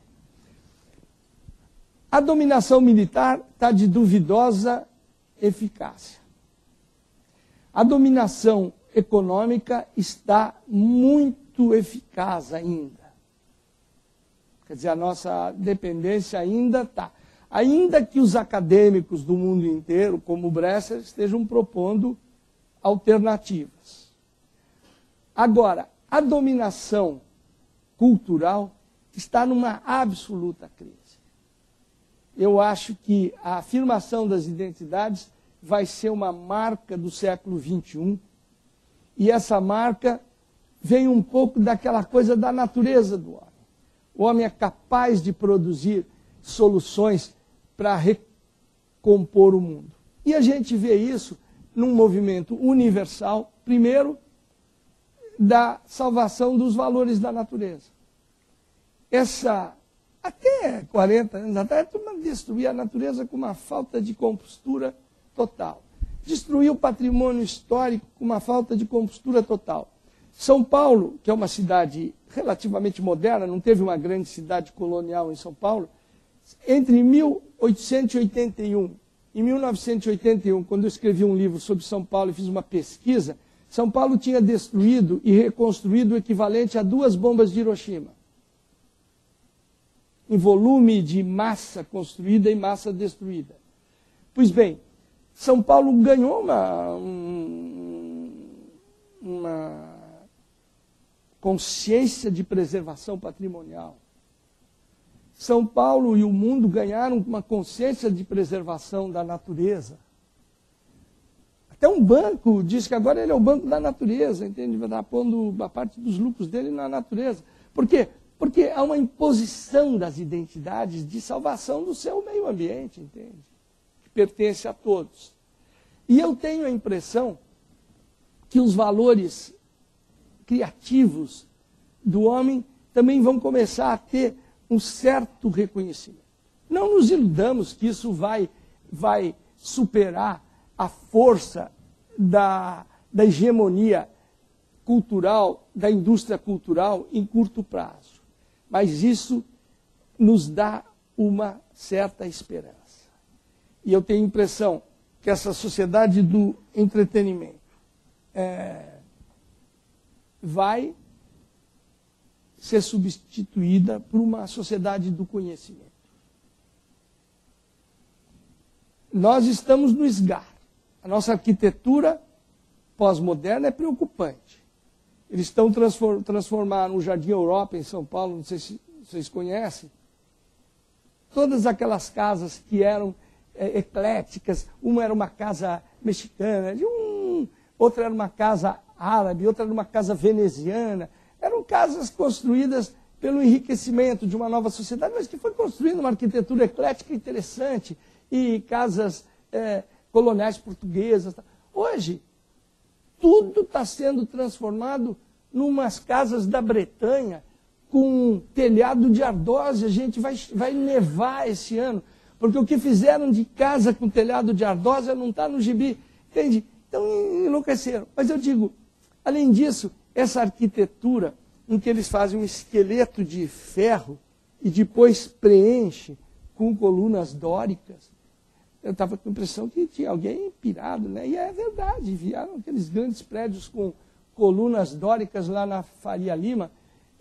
A dominação militar está de duvidosa eficácia. A dominação econômica está muito eficaz ainda. Quer dizer, a nossa dependência ainda está. Ainda que os acadêmicos do mundo inteiro, como o Bresser, estejam propondo alternativas. Agora, a dominação cultural está numa absoluta crise. Eu acho que a afirmação das identidades vai ser uma marca do século XXI, e essa marca vem um pouco daquela coisa da natureza do homem. O homem é capaz de produzir soluções para recompor o mundo. E a gente vê isso num movimento universal, primeiro, da salvação dos valores da natureza. Até 40 anos atrás, a turma destruía a natureza com uma falta de compostura total. Destruiu o patrimônio histórico com uma falta de compostura total. São Paulo, que é uma cidade relativamente moderna, não teve uma grande cidade colonial em São Paulo, entre 1881 e 1981, quando eu escrevi um livro sobre São Paulo e fiz uma pesquisa, São Paulo tinha destruído e reconstruído o equivalente a 2 bombas de Hiroshima, em volume de massa construída e massa destruída. Pois bem, São Paulo ganhou uma consciência de preservação patrimonial. São Paulo e o mundo ganharam uma consciência de preservação da natureza. Até um banco diz que agora ele é o banco da natureza, entende? Vai estar pondo a parte dos lucros dele na natureza. Por quê? Porque há uma imposição das identidades de salvação do seu meio ambiente, entende? Que pertence a todos. E eu tenho a impressão que os valores criativos do homem também vão começar a ter um certo reconhecimento. Não nos iludamos que isso vai superar a força da hegemonia cultural, da indústria cultural em curto prazo. Mas isso nos dá uma certa esperança. E eu tenho a impressão que essa sociedade do entretenimento vai ser substituída por uma sociedade do conhecimento. nós estamos no esgar. A nossa arquitetura pós-moderna é preocupante. Eles estão transformando o Jardim Europa em São Paulo, não sei se vocês conhecem, todas aquelas casas que eram ecléticas, uma era uma casa mexicana, outra era uma casa árabe, outra era uma casa veneziana, eram casas construídas pelo enriquecimento de uma nova sociedade, mas que foi construindo uma arquitetura eclética interessante, e casas coloniais portuguesas. Hoje, tudo está sendo transformado numas casas da Bretanha, com telhado de ardósia. A gente vai nevar esse ano, porque o que fizeram de casa com telhado de ardósia não está no gibi, entende? Então enlouqueceram. Mas eu digo, além disso, essa arquitetura em que eles fazem um esqueleto de ferro e depois preenche com colunas dóricas, eu estava com a impressão que tinha alguém pirado, né? E é verdade, vieram aqueles grandes prédios com colunas dóricas lá na Faria Lima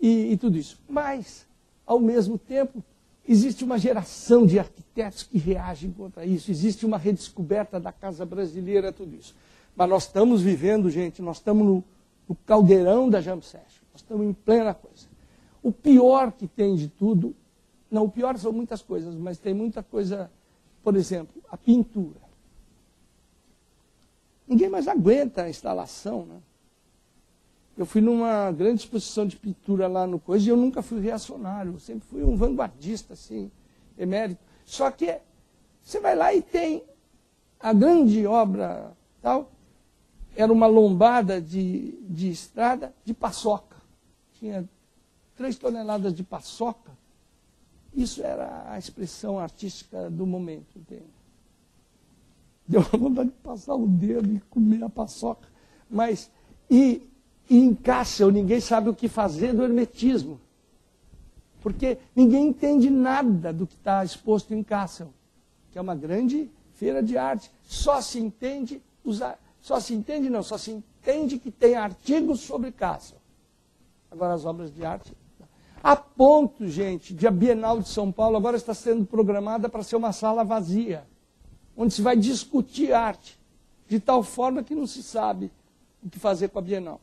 e tudo isso. Mas, ao mesmo tempo, existe uma geração de arquitetos que reagem contra isso, existe uma redescoberta da casa brasileira, tudo isso. Mas nós estamos vivendo, gente, nós estamos no caldeirão da jam session, nós estamos em plena coisa. O pior que tem de tudo, não, o pior são muitas coisas, mas tem muita coisa, por exemplo, a pintura. Ninguém mais aguenta a instalação, né? Eu fui numa grande exposição de pintura lá no Coisa e eu nunca fui reacionário, eu sempre fui um vanguardista, assim, emérito. Só que você vai lá e tem a grande obra, tal, era uma lombada de estrada de paçoca. Tinha 3 toneladas de paçoca. Isso era a expressão artística do momento, entende? Deu uma vontade de passar o dedo e comer a paçoca. Mas, e em Kassel, ninguém sabe o que fazer do hermetismo. Porque ninguém entende nada do que está exposto em Kassel, que é uma grande feira de arte. Só se entende que tem artigos sobre Kassel. Agora as obras de arte. A ponto, gente, de a Bienal de São Paulo agora está sendo programada para ser uma sala vazia, onde se vai discutir arte, de tal forma que não se sabe o que fazer com a Bienal.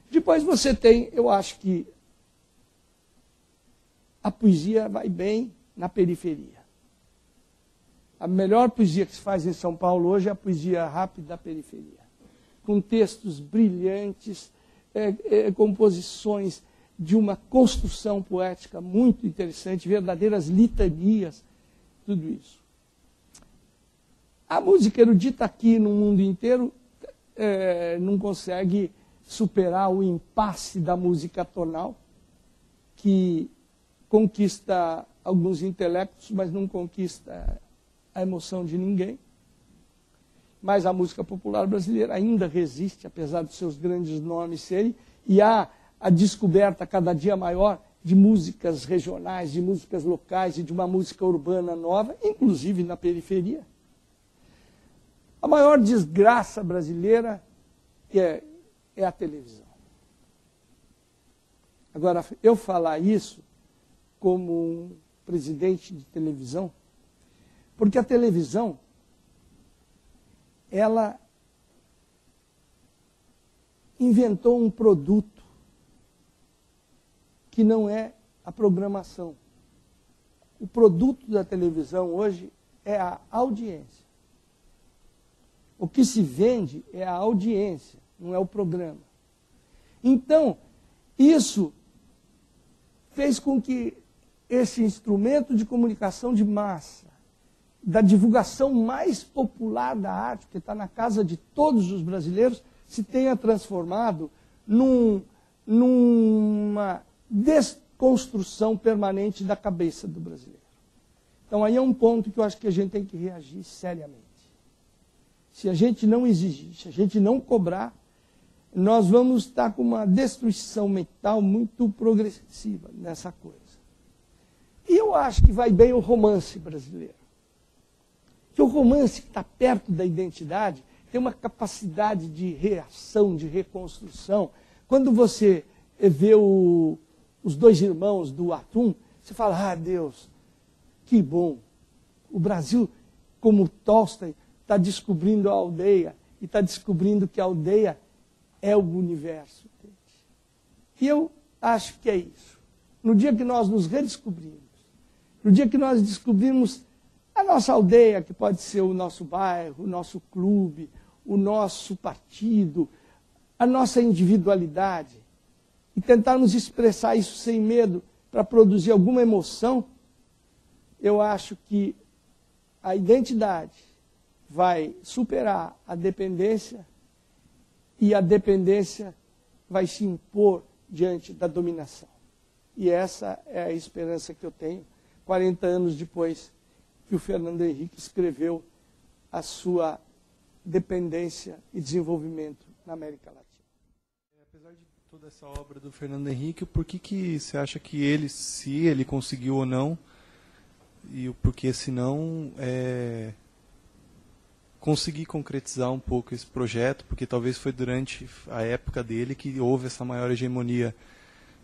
Depois você tem, eu acho que a poesia vai bem na periferia. A melhor poesia que se faz em São Paulo hoje é a poesia rápida da periferia, com textos brilhantes, composições de uma construção poética muito interessante, verdadeiras litanias, tudo isso. A música erudita aqui no mundo inteiro não consegue superar o impasse da música tonal, que conquista alguns intelectos, mas não conquista a emoção de ninguém. Mas a música popular brasileira ainda resiste, apesar dos seus grandes nomes serem, e há a descoberta cada dia maior de músicas regionais, de músicas locais e de uma música urbana nova, inclusive na periferia. A maior desgraça brasileira é a televisão. Agora, eu falar isso como um presidente de televisão, porque a televisão, ela inventou um produto que não é a programação. O produto da televisão hoje é a audiência. O que se vende é a audiência, não é o programa. Então, isso fez com que esse instrumento de comunicação de massa, da divulgação mais popular da arte, que está na casa de todos os brasileiros, se tenha transformado numa desconstrução permanente da cabeça do brasileiro. Então aí é um ponto que eu acho que a gente tem que reagir seriamente. Se a gente não exigir, se a gente não cobrar, nós vamos estar com uma destruição mental muito progressiva nessa coisa. E eu acho que vai bem o romance brasileiro. Que o romance que está perto da identidade tem uma capacidade de reação, de reconstrução. Quando você vê os dois irmãos do Atum, você fala, ah, Deus, que bom. O Brasil como Tolstói, está descobrindo a aldeia, e está descobrindo que a aldeia é o universo. E eu acho que é isso. No dia que nós nos redescobrimos, no dia que nós descobrimos a nossa aldeia, que pode ser o nosso bairro, o nosso clube, o nosso partido, a nossa individualidade, e tentarmos expressar isso sem medo para produzir alguma emoção, eu acho que a identidade vai superar a dependência e a dependência vai se impor diante da dominação. E essa é a esperança que eu tenho, 40 anos depois que o Fernando Henrique escreveu a sua dependência e desenvolvimento na América Latina. Apesar de toda essa obra do Fernando Henrique, por que você acha que ele, se ele conseguiu ou não, e o porquê se não, conseguir concretizar um pouco esse projeto, porque talvez foi durante a época dele que houve essa maior hegemonia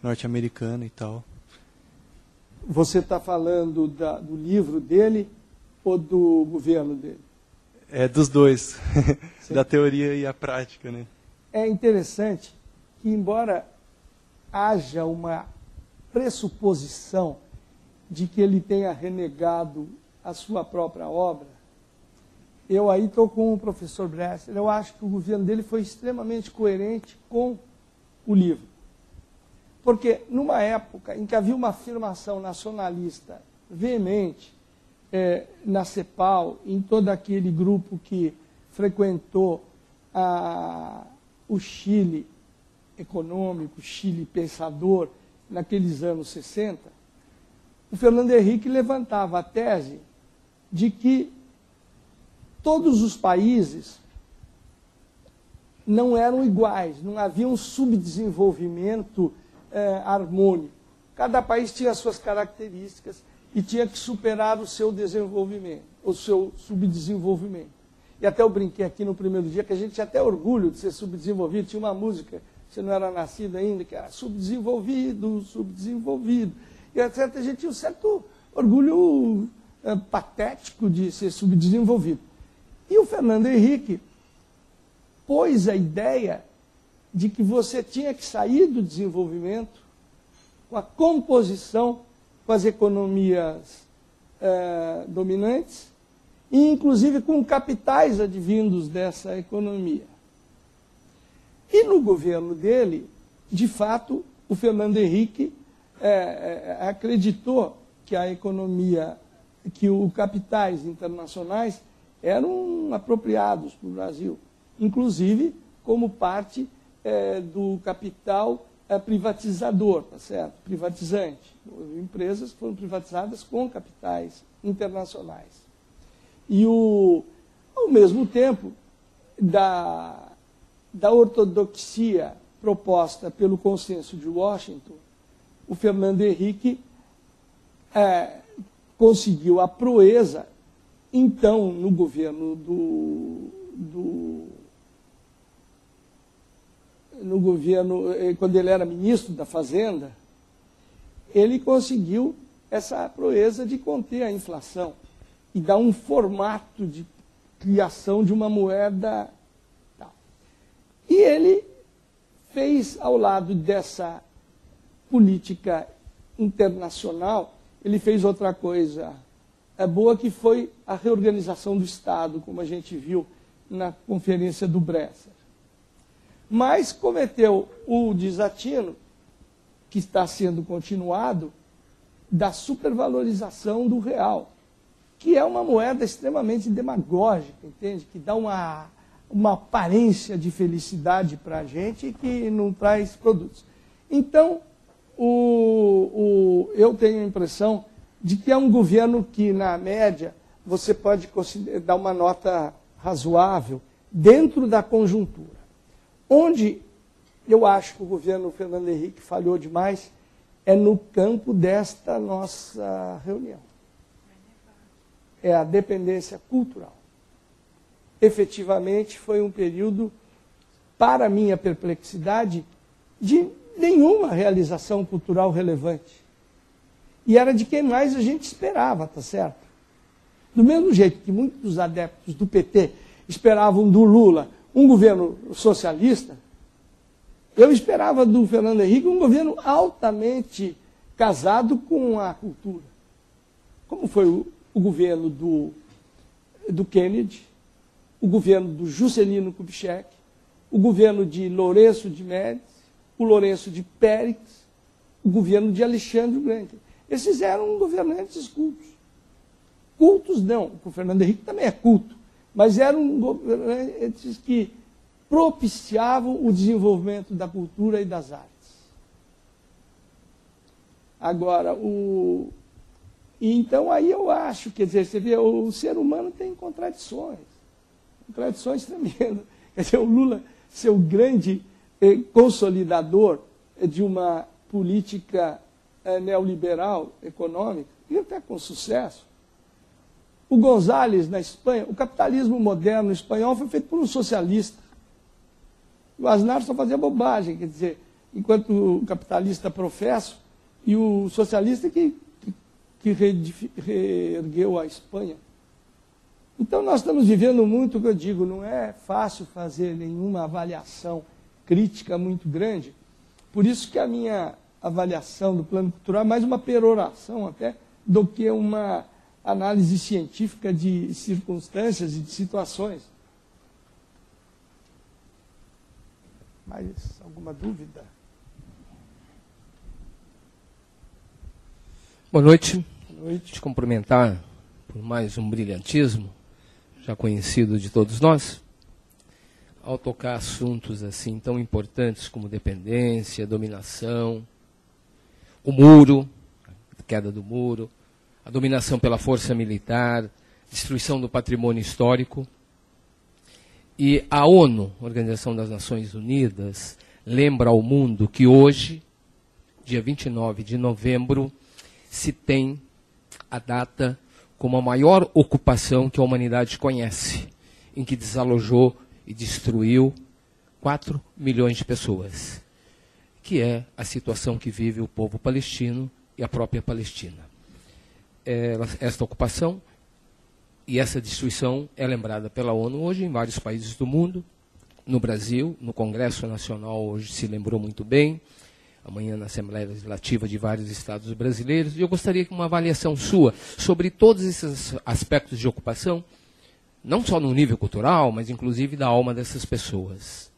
norte-americana e tal. Você está falando do livro dele ou do governo dele? É dos dois, da teoria e a prática, né? É interessante que, embora haja uma pressuposição de que ele tenha renegado a sua própria obra, eu aí estou com o professor Bresser, eu acho que o governo dele foi extremamente coerente com o livro. Porque numa época em que havia uma afirmação nacionalista veemente na CEPAL, em todo aquele grupo que frequentou o Chile econômico, o Chile pensador, naqueles anos 60, o Fernando Henrique levantava a tese de que todos os países não eram iguais, não havia um subdesenvolvimento harmônico. Cada país tinha as suas características e tinha que superar o seu desenvolvimento, o seu subdesenvolvimento. E até eu brinquei aqui no primeiro dia que a gente tinha até orgulho de ser subdesenvolvido. Tinha uma música, você não era nascido ainda, que era subdesenvolvido, subdesenvolvido. E etc. A gente tinha um certo orgulho patético de ser subdesenvolvido. E o Fernando Henrique pôs a ideia de que você tinha que sair do desenvolvimento com a composição com as economias dominantes e, inclusive, com capitais advindos dessa economia. E no governo dele, de fato, o Fernando Henrique acreditou que a economia, que os capitais internacionais eram apropriados para o Brasil, inclusive como parte do capital privatizador, tá certo? Privatizante. Empresas foram privatizadas com capitais internacionais. E, ao mesmo tempo, da ortodoxia proposta pelo Consenso de Washington, o Fernando Henrique conseguiu a proeza, então, no governo quando ele era ministro da Fazenda, ele conseguiu essa proeza de conter a inflação e dar um formato de criação de uma moeda tal. E ele fez, ao lado dessa política internacional, ele fez outra coisa boa, que foi a reorganização do Estado, como a gente viu na conferência do Bresser. Mas cometeu o desatino, que está sendo continuado, da supervalorização do real, que é uma moeda extremamente demagógica, entende? Que dá uma aparência de felicidade para a gente e que não traz produtos. Então, eu tenho a impressão de que é um governo que, na média, você pode dar uma nota razoável dentro da conjuntura. Onde eu acho que o governo Fernando Henrique falhou demais é no campo desta nossa reunião. É a dependência cultural. Efetivamente, foi um período, para minha perplexidade, de nenhuma realização cultural relevante. E era de quem mais a gente esperava, tá certo? Do mesmo jeito que muitos adeptos do PT esperavam do Lula um governo socialista, eu esperava do Fernando Henrique um governo altamente casado com a cultura. Como foi o governo do Kennedy, o governo do Juscelino Kubitschek, o governo de Lourenço de Médici, o Lourenço de Périx, o governo de Alexandre o Grande. Esses eram governantes cultos. Cultos não, o Fernando Henrique também é culto, mas eram governantes que propiciavam o desenvolvimento da cultura e das artes. Agora, então aí eu acho, quer dizer, você vê, o ser humano tem contradições tremendas. Quer dizer, o Lula ser o grande consolidador de uma política neoliberal econômica, e até com sucesso. O González, na Espanha, o capitalismo moderno espanhol foi feito por um socialista. O Aznar só fazia bobagem, quer dizer, enquanto o capitalista professo e o socialista que reergueu a Espanha. Então nós estamos vivendo muito, o que eu digo, não é fácil fazer nenhuma avaliação crítica muito grande. Por isso que a minha avaliação do plano cultural é mais uma peroração até do que uma análise científica de circunstâncias e de situações. Mais alguma dúvida? Boa noite. Boa noite. Te cumprimentar por mais um brilhantismo, já conhecido de todos nós, ao tocar assuntos assim tão importantes como dependência, dominação, o muro, a queda do muro, a dominação pela força militar, destruição do patrimônio histórico. E a ONU, Organização das Nações Unidas, lembra ao mundo que hoje, dia 29 de novembro, se tem a data como a maior ocupação que a humanidade conhece, em que desalojou e destruiu 4 milhões de pessoas, que é a situação que vive o povo palestino e a própria Palestina. Esta ocupação e essa destruição é lembrada pela ONU hoje em vários países do mundo. No Brasil, no Congresso Nacional, hoje se lembrou muito bem, amanhã na Assembleia Legislativa de vários estados brasileiros. E eu gostaria que uma avaliação sua sobre todos esses aspectos de ocupação, não só no nível cultural, mas inclusive da alma dessas pessoas.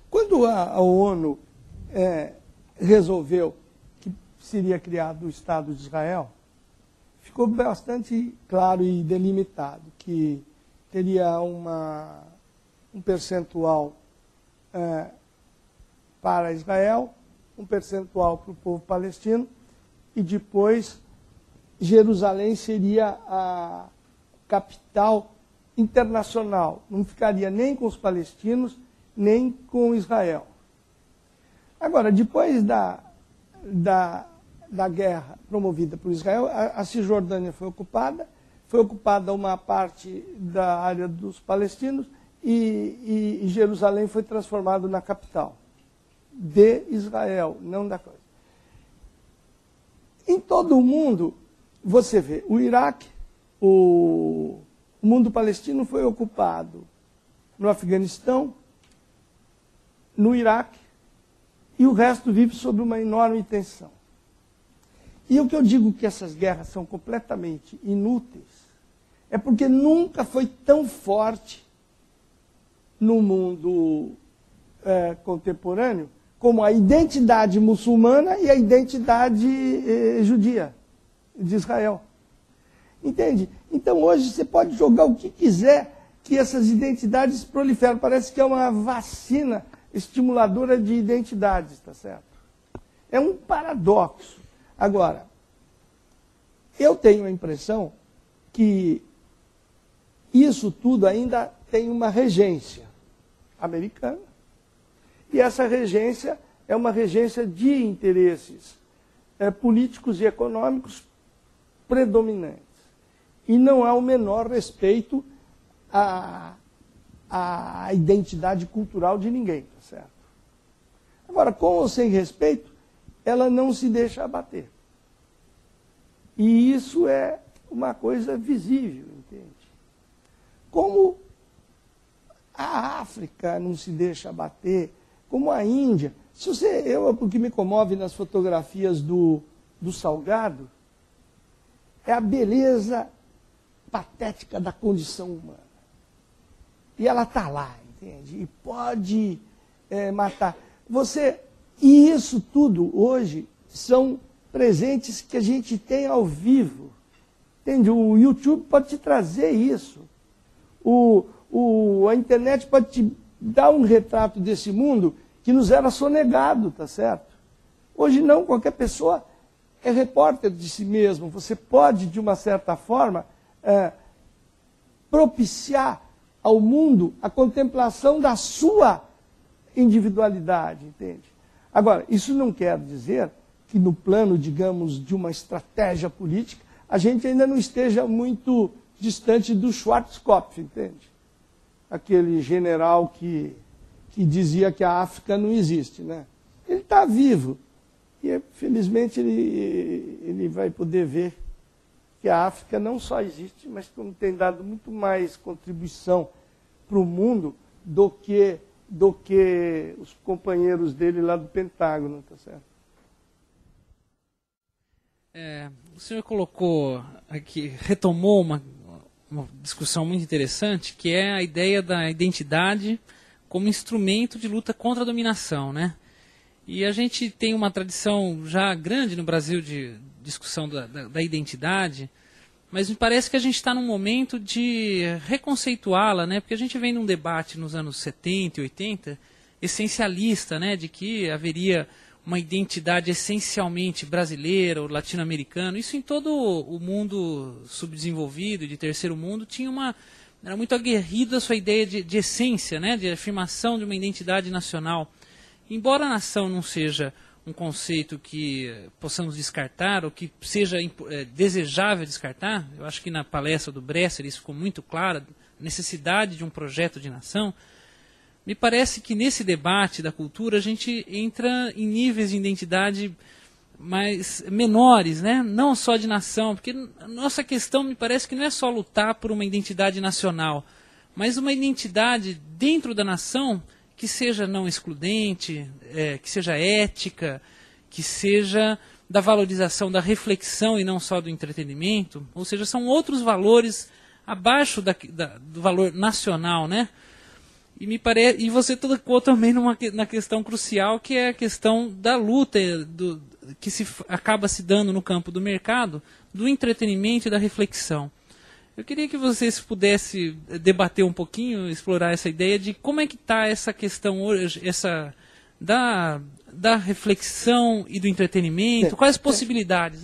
Quando a ONU resolveu que seria criado o Estado de Israel, ficou bastante claro e delimitado que teria um percentual para Israel, um percentual para o povo palestino, e depois Jerusalém seria a capital internacional. Não ficaria nem com os palestinos, nem com Israel. Agora, depois da guerra promovida por Israel, a Cisjordânia foi ocupada uma parte da área dos palestinos e Jerusalém foi transformado na capital de Israel, não da coisa. Em todo o mundo, você vê, o Iraque, o mundo palestino foi ocupado no Afeganistão, no Iraque, e o resto vive sob uma enorme tensão. E o que eu digo que essas guerras são completamente inúteis é porque nunca foi tão forte no mundo contemporâneo como a identidade muçulmana e a identidade judia de Israel. Entende? Então hoje você pode jogar o que quiser que essas identidades proliferam. Parece que é uma vacina estimuladora de identidades, tá certo? É um paradoxo. Agora, eu tenho a impressão que isso tudo ainda tem uma regência americana, e essa regência é uma regência de interesses políticos e econômicos predominantes. E não há o menor respeito à identidade cultural de ninguém, tá certo? Agora, com ou sem respeito, ela não se deixa abater. E isso é uma coisa visível, entende? Como a África não se deixa abater, como a Índia. O que me comove nas fotografias do Salgado é a beleza patética da condição humana. E ela está lá, entende? E pode matar. E isso tudo hoje são presentes que a gente tem ao vivo. Entende? O YouTube pode te trazer isso. A internet pode te dar um retrato desse mundo que nos era sonegado, tá certo? Hoje não, qualquer pessoa é repórter de si mesmo. Você pode, de uma certa forma, propiciar ao mundo a contemplação da sua individualidade, entende? Agora, isso não quer dizer que no plano, digamos, de uma estratégia política, a gente ainda não esteja muito distante do Schwarzkopf, entende? Aquele general que dizia que a África não existe, né? Ele está vivo. E, felizmente, ele vai poder ver que a África não só existe, mas como tem dado muito mais contribuição para o mundo do que os companheiros dele lá do Pentágono, tá certo? O senhor colocou aqui, retomou uma discussão muito interessante, que é a ideia da identidade como instrumento de luta contra a dominação, né? E a gente tem uma tradição já grande no Brasil de discussão da identidade, mas me parece que a gente está num momento de reconceituá-la, né? Porque a gente vem num debate nos anos 70 e 80, essencialista, né? De que haveria uma identidade essencialmente brasileira ou latino-americana. Isso em todo o mundo subdesenvolvido, de terceiro mundo, era muito aguerrido a sua ideia de essência, né? De afirmação de uma identidade nacional. Embora a nação não seja um conceito que possamos descartar, ou que seja desejável descartar, eu acho que na palestra do Bresser isso ficou muito claro, a necessidade de um projeto de nação. Me parece que nesse debate da cultura a gente entra em níveis de identidade menores, né? Não só de nação, porque a nossa questão me parece que não é só lutar por uma identidade nacional, mas uma identidade dentro da nação que seja não excludente, que seja ética, que seja da valorização da reflexão e não só do entretenimento, ou seja, são outros valores abaixo do valor nacional, né? E você tocou também na questão crucial, que é a questão da luta que acaba se dando no campo do mercado, do entretenimento e da reflexão. Eu queria que vocês pudessem debater um pouquinho, explorar essa ideia de como é que está essa questão hoje, da reflexão e do entretenimento, quais as possibilidades, né?